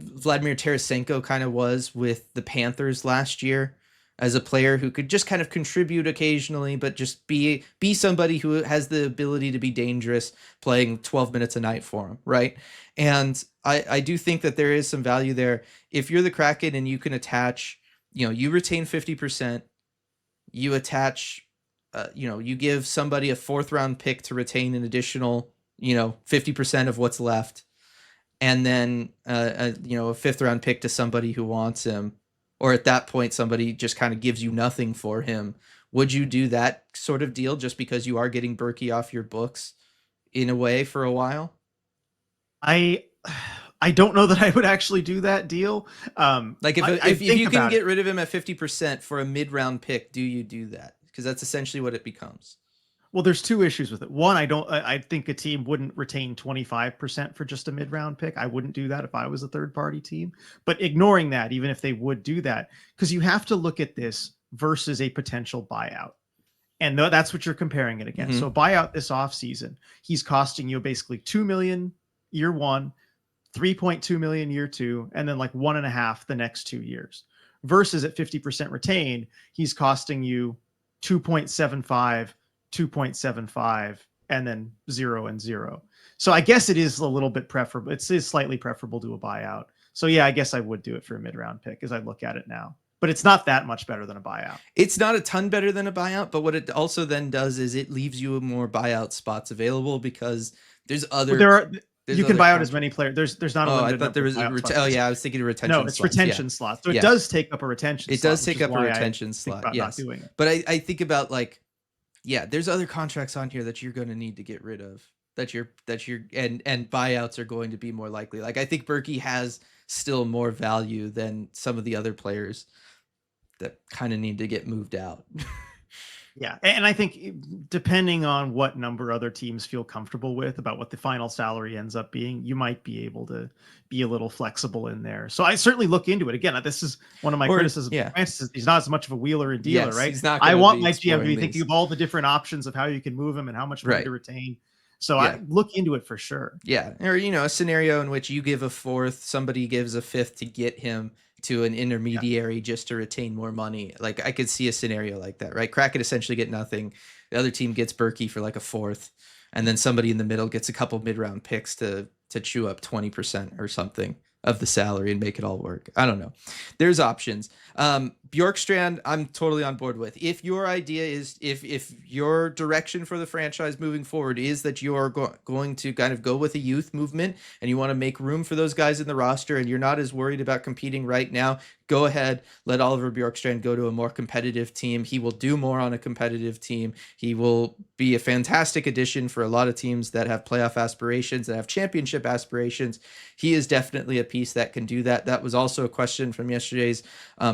Vladimir Tarasenko kind of was with the Panthers last year, as a player who could just kind of contribute occasionally, but just be somebody who has the ability to be dangerous, playing 12 minutes a night for him, right? And I do think that there is some value there. If you're the Kraken and you can attach, you retain 50%, you attach, you give somebody a 4th round pick to retain an additional, 50% of what's left, and then a 5th round pick to somebody who wants him, or at that point somebody just kind of gives you nothing for him. Would you do that sort of deal just because you are getting Berkey off your books in a way for a while? I don't know that I would actually do that deal. Like if you can get rid of him at 50% for a mid-round pick, do you do that? Because that's essentially what it becomes. Well, there's 2 issues with it. One, I think a team wouldn't retain 25% for just a mid-round pick. I wouldn't do that if I was a third-party team. But ignoring that, even if they would do that, because you have to look at this versus a potential buyout. And that's what you're comparing it against. So buyout this offseason, he's costing you basically $2 million year 1, 3.2 million year 2, and then like 1.5 the next 2 years. Versus at 50% retained, he's costing you 2.75, 2.75, and then 0 and 0. So I guess it is a little bit preferable. It's slightly preferable to a buyout. So yeah, I guess I would do it for a mid-round pick as I look at it now. But it's not that much better than a buyout. It's not a ton better than a buyout, but what it also then does is it leaves you more buyout spots available, because there's other. You can buy out as many players. There's not a limited. I thought there was I was thinking of retention. No, it's slots. Retention slots. So it does take up a retention. It does take up a retention slot. Yes, not doing it. But I think about like, there's other contracts on here that you're going to need to get rid of. And buyouts are going to be more likely. Like, I think Berkey has still more value than some of the other players that kind of need to get moved out. Yeah, and I think depending on what number other teams feel comfortable with about what the final salary ends up being, you might be able to be a little flexible in there. So I certainly look into it. Again, this is one of my Or criticisms of yeah, Francis is he's not as much of a wheeler and dealer, yes, right? he's not I going to want be my GM to exploring be thinking these. of all the different options of how you can move him and how much money Right. to retain. So Yeah. I look into it for sure. Yeah, or a scenario in which you give a fourth, somebody gives a fifth to get him to an Yeah. intermediary just to retain more money. Like I could see a scenario like that, right? Crack could essentially get nothing. The other team gets Berkey for like a fourth, and then somebody in the middle gets a couple mid-round picks to chew up 20% or something of the salary and make it all work. I don't know. There's options. Bjorkstrand, I'm totally on board with. If your idea is, if your direction for the franchise moving forward is that you're going to kind of go with a youth movement and you want to make room for those guys in the roster and you're not as worried about competing right now, go ahead, let Oliver Bjorkstrand go to a more competitive team. He will do more on a competitive team. He will be a fantastic addition for a lot of teams that have playoff aspirations, that have championship aspirations. He is definitely a piece that can do that. That was also a question from yesterday's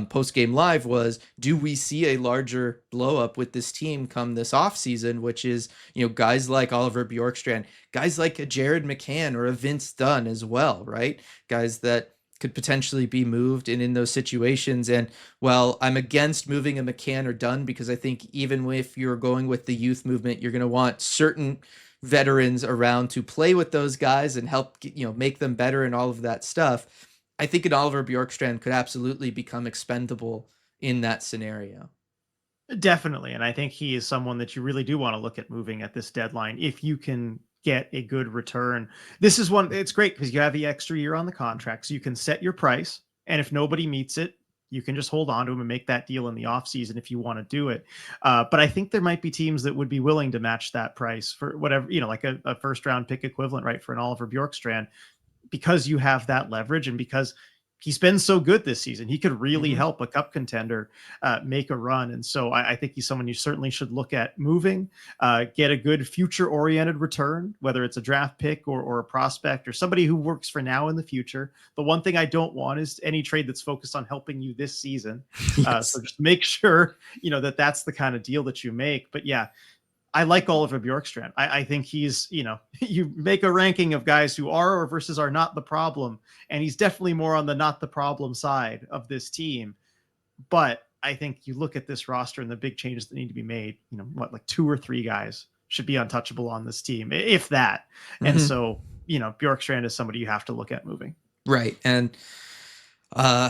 post-game live was, do we see a larger blow up with this team come this offseason, which is, guys like Oliver Bjorkstrand, guys like a Jared McCann or a Vince Dunn as well, right? Guys that could potentially be moved in those situations. And well, I'm against moving a McCann or Dunn because I think even if you're going with the youth movement, you're going to want certain veterans around to play with those guys and help, make them better and all of that stuff. I think an Oliver Bjorkstrand could absolutely become expendable in that scenario. Definitely. And I think he is someone that you really do want to look at moving at this deadline if you can get a good return. This is one, it's great because you have the extra year on the contract. So you can set your price. And if nobody meets it, you can just hold on to him and make that deal in the offseason if you want to do it. But I think there might be teams that would be willing to match that price for whatever, like a first round pick equivalent, right? For an Oliver Bjorkstrand, because you have that leverage and because he's been so good this season. He could really help a cup contender make a run. And so I think he's someone you certainly should look at moving, get a good future oriented return, whether it's a draft pick or a prospect or somebody who works for now in the future. The one thing I don't want is any trade that's focused on helping you this season. Yes. So just make sure, that that's the kind of deal that you make. But yeah, I like Oliver Bjorkstrand. I think he's, you make a ranking of guys who are or versus are not the problem, and he's definitely more on the not the problem side of this team. But I think you look at this roster and the big changes that need to be made, like 2 or 3 guys should be untouchable on this team, if that. And so, Bjorkstrand is somebody you have to look at moving. Right. And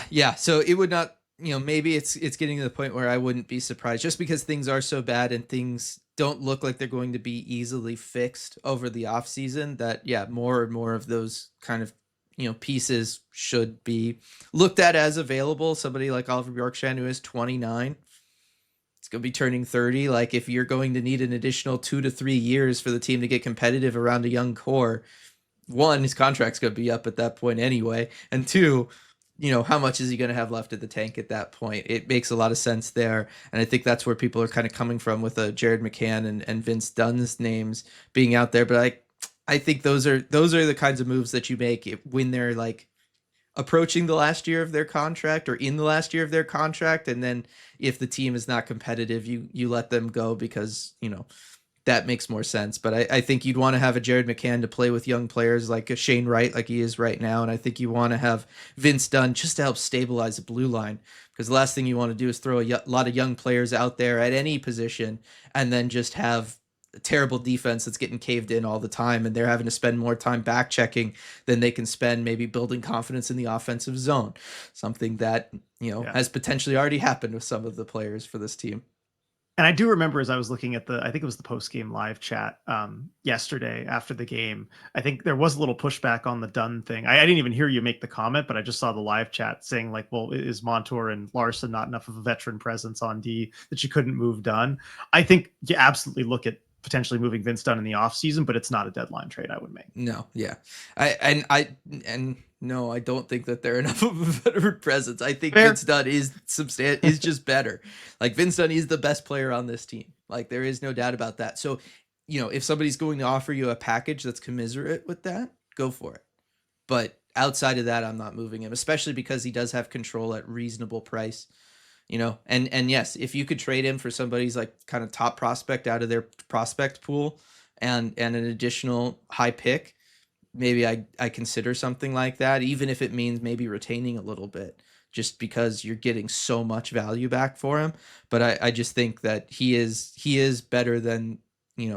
yeah, so it would not, maybe it's getting to the point where I wouldn't be surprised just because things are so bad and things don't look like they're going to be easily fixed over the off season, that yeah, more and more of those kind of pieces should be looked at as available. Somebody like Oliver Bjorkstrand, who is 29, it's going to be turning 30. Like if you're going to need an additional 2 to 3 years for the team to get competitive around a young core, one, his contract's going to be up at that point anyway, and two, how much is he going to have left at the tank at that point? It makes a lot of sense there. And I think that's where people are kind of coming from with Jared McCann and Vince Dunn's names being out there. But I think those are the kinds of moves that you make when they're like approaching the last year of their contract or in the last year of their contract. And then if the team is not competitive, you let them go because, that makes more sense. But I think you'd want to have a Jared McCann to play with young players like a Shane Wright, like he is right now. And I think you want to have Vince Dunn just to help stabilize the blue line, because the last thing you want to do is throw a lot of young players out there at any position and then just have a terrible defense that's getting caved in all the time. And they're having to spend more time back checking than they can spend maybe building confidence in the offensive zone. Something that, has potentially already happened with some of the players for this team. And I do remember as I was looking at I think it was the post-game live chat yesterday after the game, I think there was a little pushback on the Dunn thing. I didn't even hear you make the comment, but I just saw the live chat saying like, well, is Montour and Larson not enough of a veteran presence on D that you couldn't move Dunn? I think you absolutely look at potentially moving Vince Dunn in the offseason, but it's not a deadline trade I would make. No, yeah. No, I don't think that they're enough of a veteran presence. I think Fair. Vince Dunn is just better. Like Vince Dunn is the best player on this team. Like there is no doubt about that. So, if somebody's going to offer you a package that's commiserate with that, go for it. But outside of that, I'm not moving him, especially because he does have control at reasonable price. And yes, if you could trade him for somebody's like kind of top prospect out of their prospect pool and an additional high pick, maybe I consider something like that, even if it means maybe retaining a little bit, just because you're getting so much value back for him. But I just think that he is better than,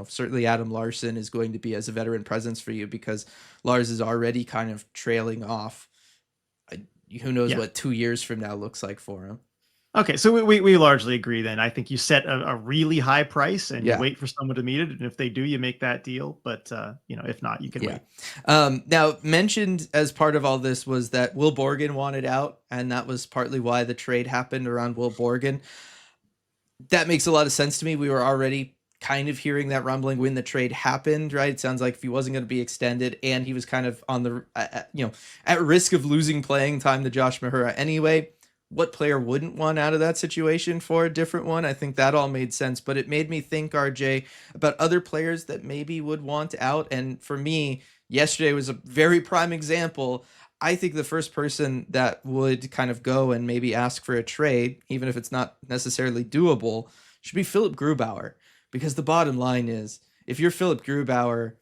certainly Adam Larson is going to be as a veteran presence for you, because Lars is already kind of trailing off. Who knows Yeah. what 2 years from now looks like for him. Okay, so we largely agree then. I think you set a really high price and you Yeah. wait for someone to meet it, and if they do, you make that deal. But if not, you can Yeah. wait. Now, mentioned as part of all this was that Will Borgen wanted out, and that was partly why the trade happened around Will Borgen. That makes a lot of sense to me. We were already kind of hearing that rumbling when the trade happened, right? It sounds like if he wasn't going to be extended, and he was kind of on the, at risk of losing playing time to Josh Mahura anyway. What player wouldn't want out of that situation for a different one? I think that all made sense, but it made me think, RJ, about other players that maybe would want out. And for me, yesterday was a very prime example. I think the first person that would kind of go and maybe ask for a trade, even if it's not necessarily doable, should be Philip Grubauer. Because the bottom line is, if you're Philip Grubauer,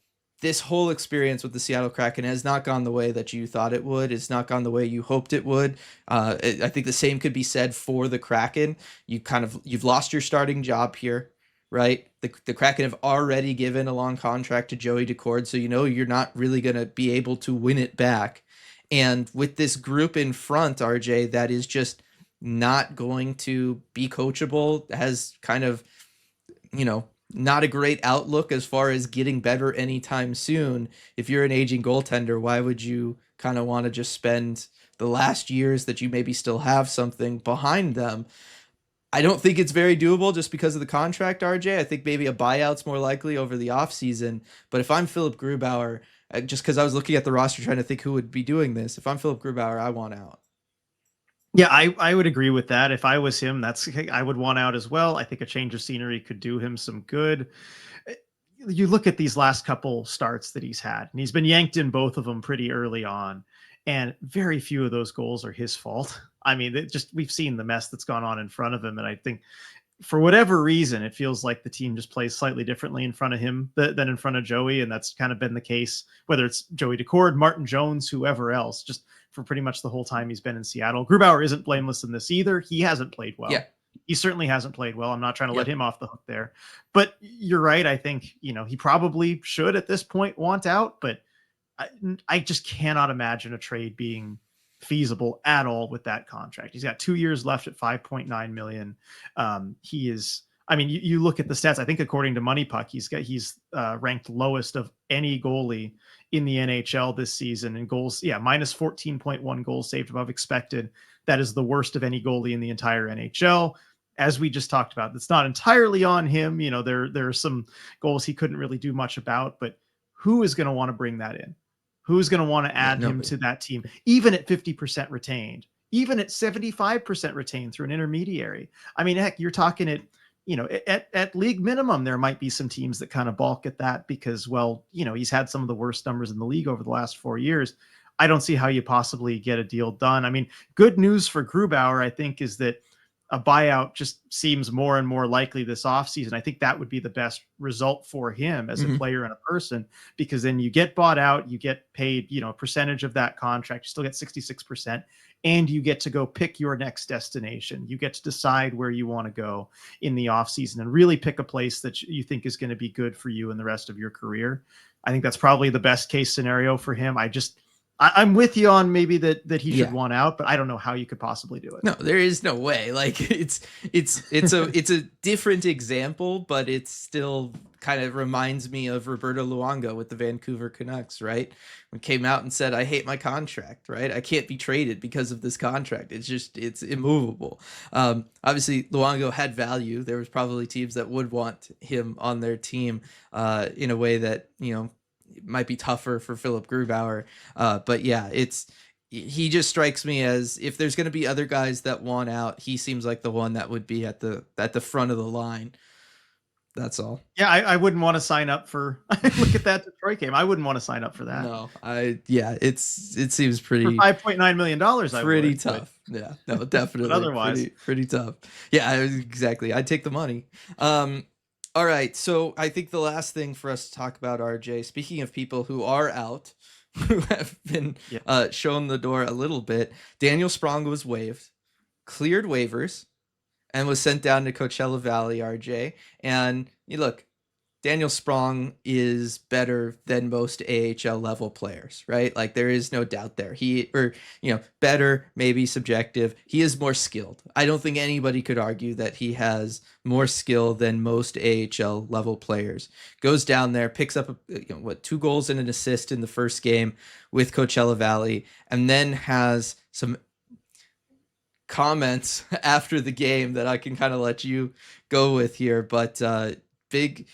this whole experience with the Seattle Kraken has not gone the way that you thought it would. It's not gone the way you hoped it would. I think the same could be said for the Kraken. You've lost your starting job here, right? The Kraken have already given a long contract to Joey Daccord, so you're not really going to be able to win it back. And with this group in front, RJ, that is just not going to be coachable, has kind of, not a great outlook as far as getting better anytime soon. If you're an aging goaltender, why would you kind of want to just spend the last years that you maybe still have something behind them? I don't think it's very doable just because of the contract, RJ. I think maybe a buyout's more likely over the offseason. But if I'm Philip Grubauer, just because I was looking at the roster trying to think who would be doing this, if I'm Philip Grubauer, I want out. Yeah, I would agree with that. If I was him, I would want out as well. I think a change of scenery could do him some good. You look at these last couple starts that he's had, and he's been yanked in both of them pretty early on, and very few of those goals are his fault. I mean, we've seen the mess that's gone on in front of him, and I think for whatever reason, it feels like the team just plays slightly differently in front of him than in front of Joey. And that's kind of been the case, whether it's Joey Daccord, Martin Jones, whoever else, just for pretty much the whole time he's been in Seattle. Grubauer isn't blameless in this either. He hasn't played well. Yeah. He certainly hasn't played well. I'm not trying to let Yep. him off the hook there, but you're right. I think, he probably should at this point want out, but I just cannot imagine a trade being feasible at all with that contract. He's got 2 years left at 5.9 million. He is, I mean, you look at the stats. I think according to Money Puck, he's ranked lowest of any goalie in the NHL this season in goals. Yeah, minus 14.1 goals saved above expected. That is the worst of any goalie in the entire NHL. As we just talked about, it's not entirely on him. There are some goals he couldn't really do much about, but who is going to want to bring that in? Who's going to want to add him to that team, even at 50% retained, even at 75% retained through an intermediary? I mean, heck, you're talking at league minimum, there might be some teams that kind of balk at that because, well, he's had some of the worst numbers in the league over the last 4 years. I don't see how you possibly get a deal done. I mean, good news for Grubauer, I think, is that a buyout just seems more and more likely this offseason. I think that would be the best result for him as a player and a person, because then you get bought out, you get paid, a percentage of that contract, you still get 66%, and you get to go pick your next destination. You get to decide where you want to go in the offseason and really pick a place that you think is going to be good for you in the rest of your career. I think that's probably the best case scenario for him. I'm with you on maybe that he should want out, but I don't know how you could possibly do it. No, there is no way. Like it's a different example, but it still kind of reminds me of Roberto Luongo with the Vancouver Canucks, right? When came out and said, "I hate my contract, right? I can't be traded because of this contract. It's immovable." Obviously, Luongo had value. There was probably teams that would want him on their team in a way that it might be tougher for Philip Grubauer. But yeah, he just strikes me as, if there's going to be other guys that want out, he seems like the one that would be at the front of the line. That's all. Yeah, I wouldn't want to sign up for look at that Detroit game. I wouldn't want to sign up for that. No, it seems pretty for $5.9 million. Pretty tough. Yeah, no, definitely otherwise, pretty tough. Yeah, exactly. I'd take the money. All right, so I think the last thing for us to talk about, RJ, speaking of people who are out, who have been yeah. shown the door a little bit, Daniel Sprong was waived, cleared waivers, and was sent down to Coachella Valley, RJ. And you look, Daniel Sprong is better than most AHL level players, right? Like there is no doubt there. Better, maybe subjective. He is more skilled. I don't think anybody could argue that he has more skill than most AHL level players. Goes down there, picks up 2 goals and an assist in the first game with Coachella Valley, and then has some comments after the game that I can kind of let you go with here, but big,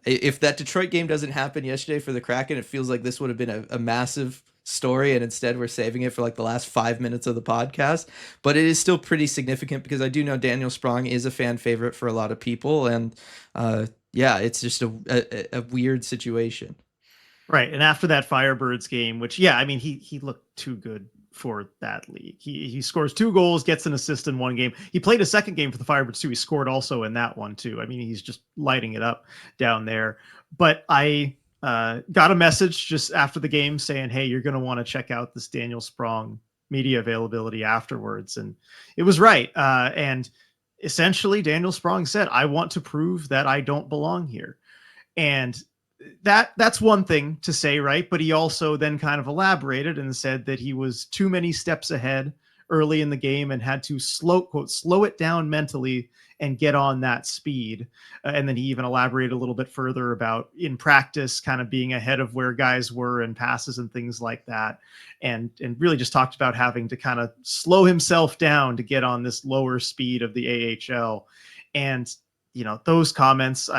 if that Detroit game doesn't happen yesterday for the Kraken, it feels like this would have been a massive story, and instead we're saving it for like the last 5 minutes of the podcast. But it is still pretty significant because I do know Daniel Sprong is a fan favorite for a lot of people, and it's just a weird situation. Right. And after that Firebirds game, which, yeah, I mean, he looked too good for that league. He scores 2 goals, gets an assist in 1 game. He played a second game for the Firebirds too. He scored also in that one too. I mean, he's just lighting it up down there. But I got a message just after the game saying, hey, you're going to want to check out this Daniel Sprong media availability afterwards. And it was right. And essentially, Daniel Sprong said, I want to prove that I don't belong here. And that's one thing to say, right? But he also then kind of elaborated and said that he was too many steps ahead early in the game and had to slow it down mentally and get on that speed. And then he even elaborated a little bit further about in practice kind of being ahead of where guys were in passes and things like that. And really just talked about having to kind of slow himself down to get on this lower speed of the AHL. And, those comments,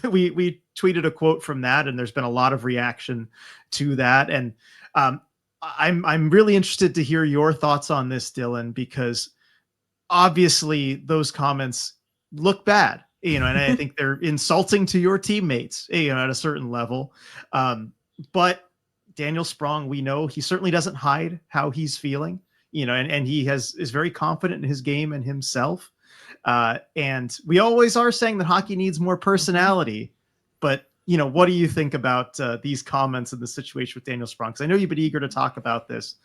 we tweeted a quote from that, and there's been a lot of reaction to that. And I'm really interested to hear your thoughts on this, Dylan, because obviously those comments look bad, and I think they're insulting to your teammates, at a certain level. But Daniel Sprong, we know he certainly doesn't hide how he's feeling, and he is very confident in his game and himself. And we always are saying that hockey needs more personality, but what do you think about these comments and the situation with Daniel Sprong? Because I know you've been eager to talk about this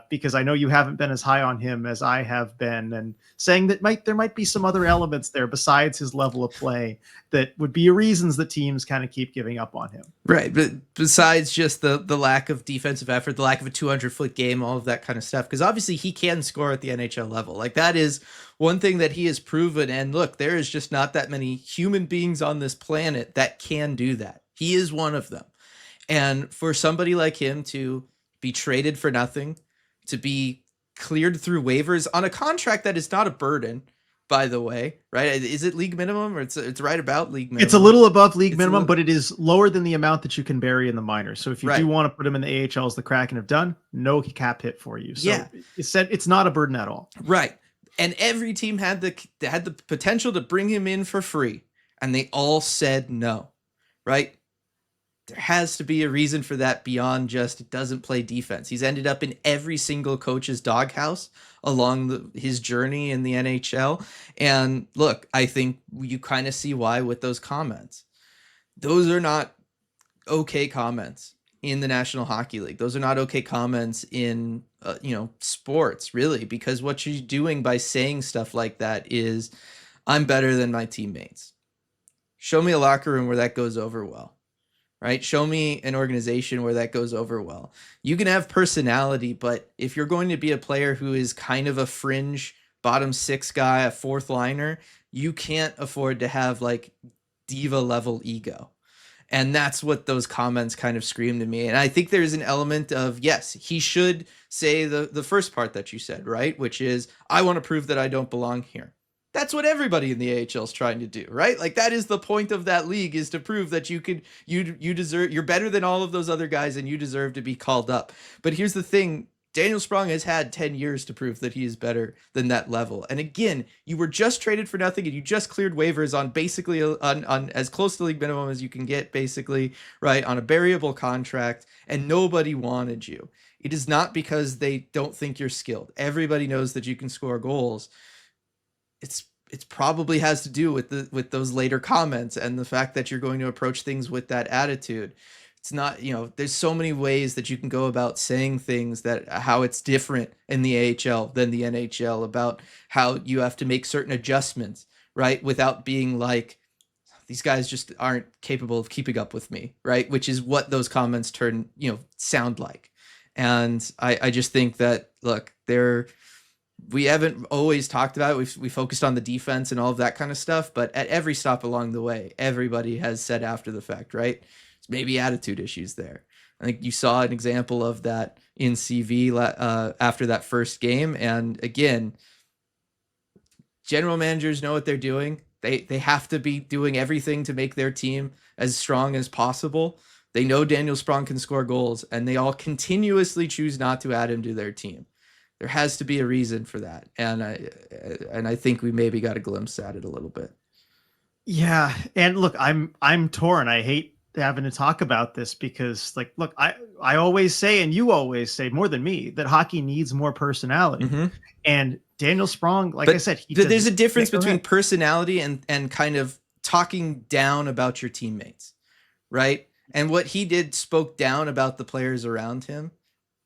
because I know you haven't been as high on him as I have been, and saying that there might be some other elements there besides his level of play that would be reasons that teams kind of keep giving up on him. Right, but besides just the lack of defensive effort, the lack of a 200-foot game, all of that kind of stuff, because obviously he can score at the NHL level. Like that is one thing that he has proven. And look, there is just not that many human beings on this planet that can do that. He is one of them. And for somebody like him to be traded for nothing, to be cleared through waivers on a contract that is not a burden, by the way, right? Is it league minimum, or it's right about league minimum? It's a little above league minimum, but it is lower than the amount that you can bury in the minors. So if you do want to put him in the AHL, as the Kraken have done, no cap hit for you. So it's not a burden at all. Right. And every team had the potential to bring him in for free, and they all said no, right? There has to be a reason for that beyond just it doesn't play defense. He's ended up in every single coach's doghouse along his journey in the NHL. And look, I think you kind of see why with those comments. Those are not okay comments in the National Hockey League. Those are not okay comments in sports, really, because what you're doing by saying stuff like that is, I'm better than my teammates. Show me a locker room where that goes over well, right? Show me an organization where that goes over well. You can have personality, but if you're going to be a player who is kind of a fringe bottom 6 guy, a 4th liner, you can't afford to have like diva level ego. And that's what those comments kind of scream to me. And I think there's an element of, yes, he should say the first part that you said, right? Which is, I want to prove that I don't belong here. That's what everybody in the AHL is trying to do, right? Like that is the point of that league, is to prove that you deserve, you're better than all of those other guys and you deserve to be called up. But here's the thing. Daniel Sprong has had 10 years to prove that he is better than that level. And again, you were just traded for nothing and you just cleared waivers on basically on as close to league minimum as you can get, basically, right? On a variable contract, and nobody wanted you. It is not because they don't think you're skilled. Everybody knows that you can score goals. It's probably has to do with those later comments and the fact that you're going to approach things with that attitude. It's not, there's so many ways that you can go about saying things, that how it's different in the AHL than the NHL, about how you have to make certain adjustments, right? Without being like, these guys just aren't capable of keeping up with me, right? Which is what those comments sound like. And I just think that, look, we haven't always talked about it. We focused on the defense and all of that kind of stuff, but at every stop along the way, everybody has said after the fact, right? There's maybe attitude issues there. I think you saw an example of that in CV after that first game. And again, general managers know what they're doing. They have to be doing everything to make their team as strong as possible. They know Daniel Sprong can score goals, and they all continuously choose not to add him to their team. There has to be a reason for that, and I think we maybe got a glimpse at it a little bit. Yeah, and look, I'm torn. I hate having to talk about this because, like, look, I always say, and you always say more than me, that hockey needs more personality. Mm-hmm. And Daniel Sprong, like but I said, there's a difference between personality and kind of talking down about your teammates, right? And what he did spoke down about the players around him.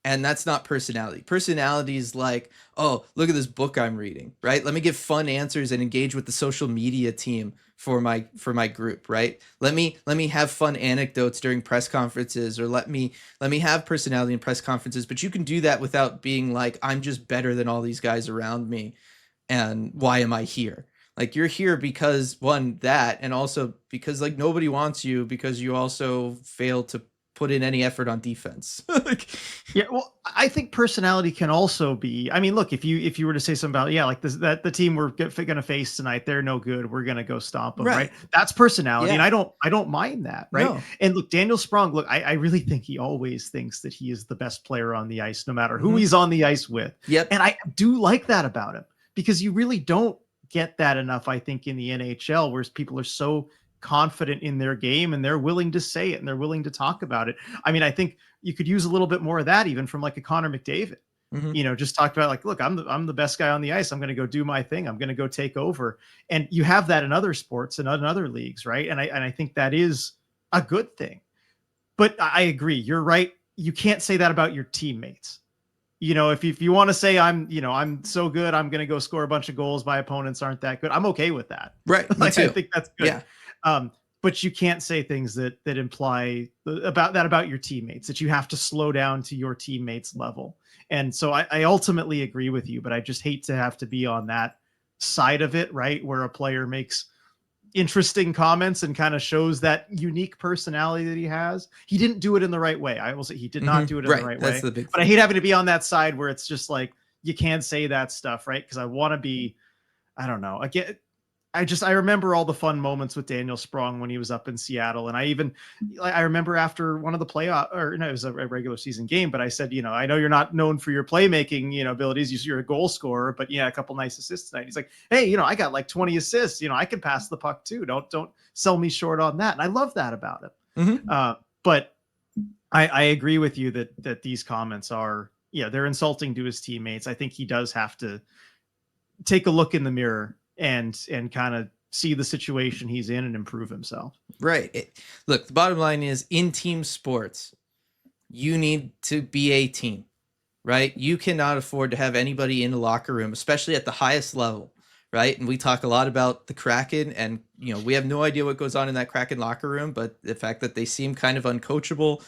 And that's not personality. Personality is like, oh, look at this book I'm reading, right? Let me give fun answers and engage with the social media team for my group, right? Let me have fun anecdotes during press conferences, or let me have personality in press conferences. But you can do that without being like, I'm just better than all these guys around me, and why am I here? Like, you're here because, one, that, and also because, like, nobody wants you because you also fail to put in any effort on defense. Yeah, well, I think personality can also be. I mean, look, if you were to say something about, yeah, like this, that the team we're going to face tonight, they're no good, we're going to go stomp them, right? That's personality, Yeah. and I don't mind that, right? No. And look, Daniel Sprong, look, I really think he always thinks that he is the best player on the ice, no matter who he's on the ice with. Yep. And I do like that about him, because you really don't get that enough, I think, in the NHL, where people are so confident in their game and they're willing to say it and they're willing to talk about it. I mean, I think you could use a little bit more of that, even from like a Connor McDavid. Just talk about, like, look, I'm the best guy on the ice. I'm going to go do my thing. I'm going to go take over. And you have that in other sports and in other leagues, right? And I think that is a good thing. But I agree. You're right. You can't say that about your teammates. If you want to say I'm so good, I'm going to go score a bunch of goals, my opponents aren't that good, I'm okay with that. Right. Like, I think that's good. Yeah. But you can't say things that imply about your teammates, that you have to slow down to your teammates' level. And so I ultimately agree with you, but I just hate to have to be on that side of it, right? Where a player makes interesting comments and kind of shows that unique personality that he has. He didn't do it in the right way. I will say he did not do it in the right way. The big but I hate having to be on that side where it's just like, you can't say that stuff, right? Because I want to be, I don't know. Again, I remember all the fun moments with Daniel Sprong when he was up in Seattle. And I remember after one of the playoff, or no, it was a regular season game, but I said, I know you're not known for your playmaking, abilities. You're a goal scorer, but yeah, a couple nice assists tonight. He's like, hey, I got like 20 assists. I can pass the puck too. Don't sell me short on that. And I love that about him. But I agree with you that these comments are, they're insulting to his teammates. I think he does have to take a look in the mirror and kind of see the situation he's in and improve himself. Right. Look, the bottom line is, in team sports, you need to be a team, right? You cannot afford to have anybody in the locker room, especially at the highest level, right? And we talk a lot about the Kraken, and we have no idea what goes on in that Kraken locker room, but the fact that they seem kind of uncoachable,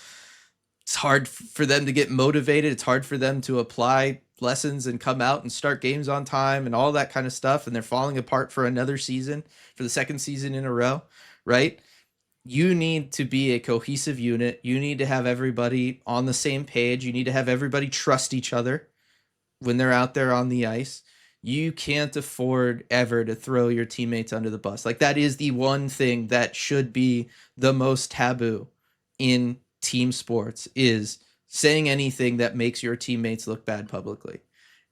it's hard for them to get motivated. It's hard for them to apply lessons and come out and start games on time and all that kind of stuff. And they're falling apart for another season, for the second season in a row, right? You need to be a cohesive unit. You need to have everybody on the same page. You need to have everybody trust each other when they're out there on the ice. You can't afford ever to throw your teammates under the bus. Like, that is the one thing that should be the most taboo in team sports, is saying anything that makes your teammates look bad publicly.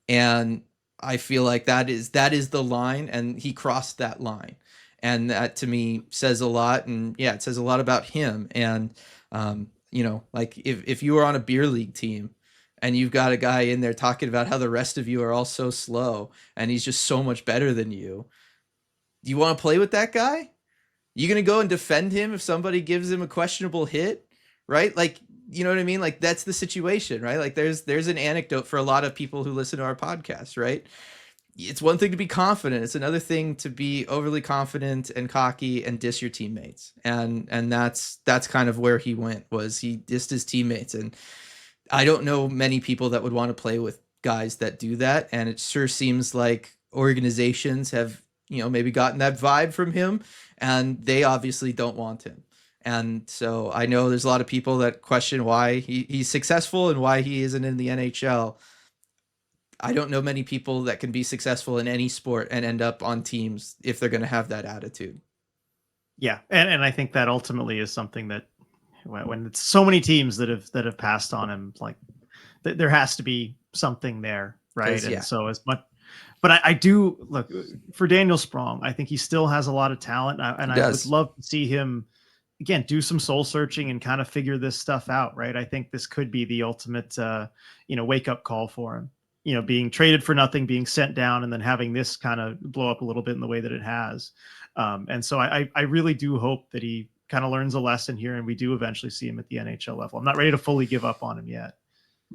And I feel like that is the line, and he crossed that line. And that, to me, says a lot. And yeah, it says a lot about him. And, like, if you were on a beer league team and you've got a guy in there talking about how the rest of you are all so slow and he's just so much better than you. Do you want to play with that guy? You going to go and defend him if somebody gives him a questionable hit, right? Like, you know what I mean? Like, that's the situation, right? Like, there's an anecdote for a lot of people who listen to our podcast, right? It's one thing to be confident. It's another thing to be overly confident and cocky and diss your teammates. And that's kind of where he went, was he dissed his teammates. And I don't know many people that would want to play with guys that do that. And it sure seems like organizations have, maybe gotten that vibe from him, and they obviously don't want him. And so I know there's a lot of people that question why he's successful and why he isn't in the NHL. I don't know many people that can be successful in any sport and end up on teams if they're going to have that attitude. Yeah. And I think that ultimately is something that when it's so many teams that have passed on him, like there has to be something there. Right. And so as much, but I do look for Daniel Sprong. I think he still has a lot of talent, and I would love to see him again do some soul searching and kind of figure this stuff out. Right, I think this could be the ultimate, wake up call for him. Being traded for nothing, being sent down, and then having this kind of blow up a little bit in the way that it has. And so I really do hope that he kind of learns a lesson here, and we do eventually see him at the NHL level. I'm not ready to fully give up on him yet.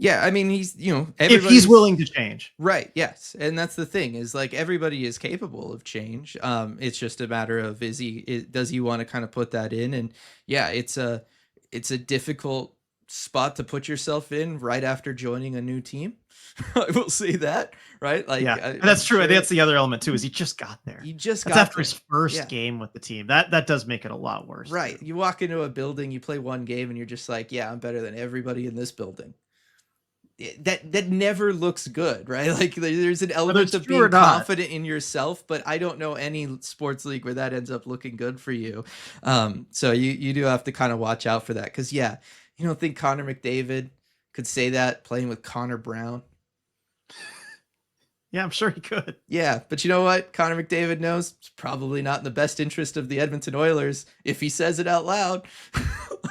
Yeah, I mean, he's, if he's willing to change. Right, yes. And that's the thing, is like everybody is capable of change. It's just a matter of does he want to kind of put that in? And yeah, it's a difficult spot to put yourself in right after joining a new team. I will say that, right? Like, yeah, that's true. Sure. That's the other element too, is he just got there. That's after his first game with the team. That does make it a lot worse. Right. Too. You walk into a building, you play one game, and you're just like, yeah, I'm better than everybody in this building. That never looks good, right? Like, there's an element of being confident in yourself, but I don't know any sports league where that ends up looking good for you. So you do have to kind of watch out for that, because you don't think Connor McDavid could say that playing with Connor Brown? Yeah, I'm sure he could. Yeah, but you know what? Connor McDavid knows it's probably not in the best interest of the Edmonton Oilers if he says it out loud.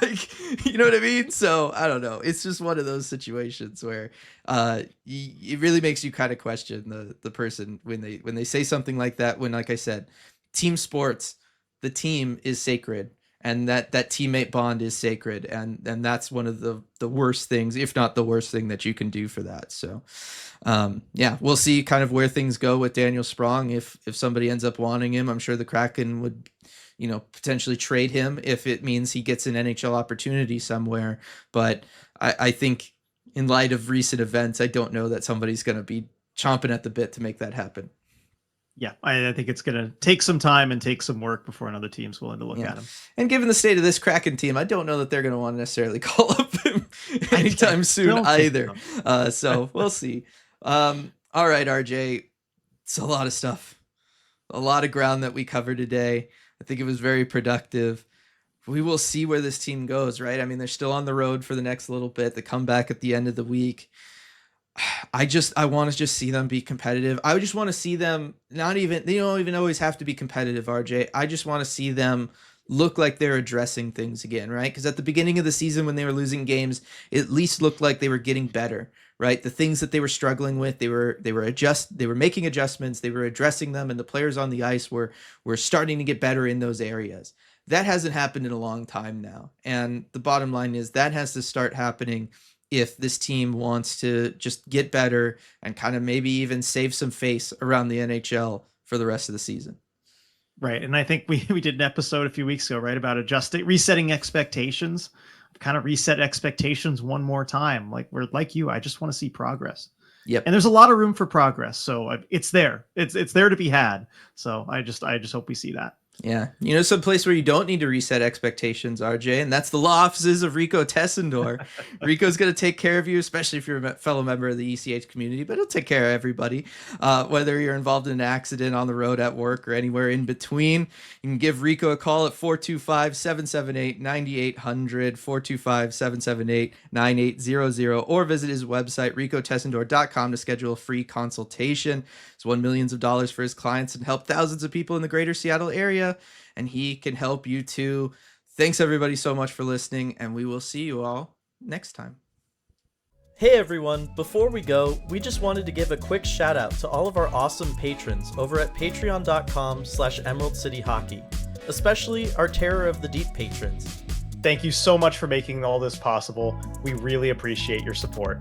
Like, you know what I mean? So I don't know. It's just one of those situations where it really makes you kind of question the person when they say something like that. When, like I said, team sports, the team is sacred. And that teammate bond is sacred, and that's one of the worst things, if not the worst thing, that you can do for that. So, we'll see kind of where things go with Daniel Sprong. If somebody ends up wanting him, I'm sure the Kraken would, potentially trade him if it means he gets an NHL opportunity somewhere. But I think in light of recent events, I don't know that somebody's going to be chomping at the bit to make that happen. Yeah, I think it's going to take some time and take some work before another team's willing to look at him. And given the state of this Kraken team, I don't know that they're going to want to necessarily call up him anytime soon either. So we'll see. All right, RJ, it's a lot of stuff, a lot of ground that we covered today. I think it was very productive. We will see where this team goes, right? I mean, they're still on the road for the next little bit. They come back at the end of the week. I want to just see them be competitive. I just want to see them they don't even always have to be competitive, RJ. I just want to see them look like they're addressing things again, right? Because at the beginning of the season, when they were losing games, it at least looked like they were getting better, right? The things that they were struggling with, they were making adjustments, they were addressing them, and the players on the ice were starting to get better in those areas. That hasn't happened in a long time now. And the bottom line is that has to start happening if this team wants to just get better and kind of maybe even save some face around the NHL for the rest of the season. Right. And I think we did an episode a few weeks ago, right, about resetting expectations, kind of reset expectations one more time. Like, we're like you, I just want to see progress. Yep. And there's a lot of room for progress. So it's there. It's there to be had. So I just hope we see that. Yeah. Some place where you don't need to reset expectations, RJ, and that's the law offices of Rico Tessendor. Rico's going to take care of you, especially if you're a fellow member of the ECH community, but he'll take care of everybody. Whether you're involved in an accident on the road, at work, or anywhere in between, you can give Rico a call at 425-778-9800, 425-778-9800, or visit his website, ricotessendor.com, to schedule a free consultation. He's won millions of dollars for his clients and helped thousands of people in the greater Seattle area, and he can help you too. Thanks everybody so much for listening, and we will see you all next time. Hey everyone, before we go, we just wanted to give a quick shout out to all of our awesome patrons over at patreon.com/Emerald City Hockey, especially our Terror of the Deep patrons. Thank you so much for making all this possible. We really appreciate your support.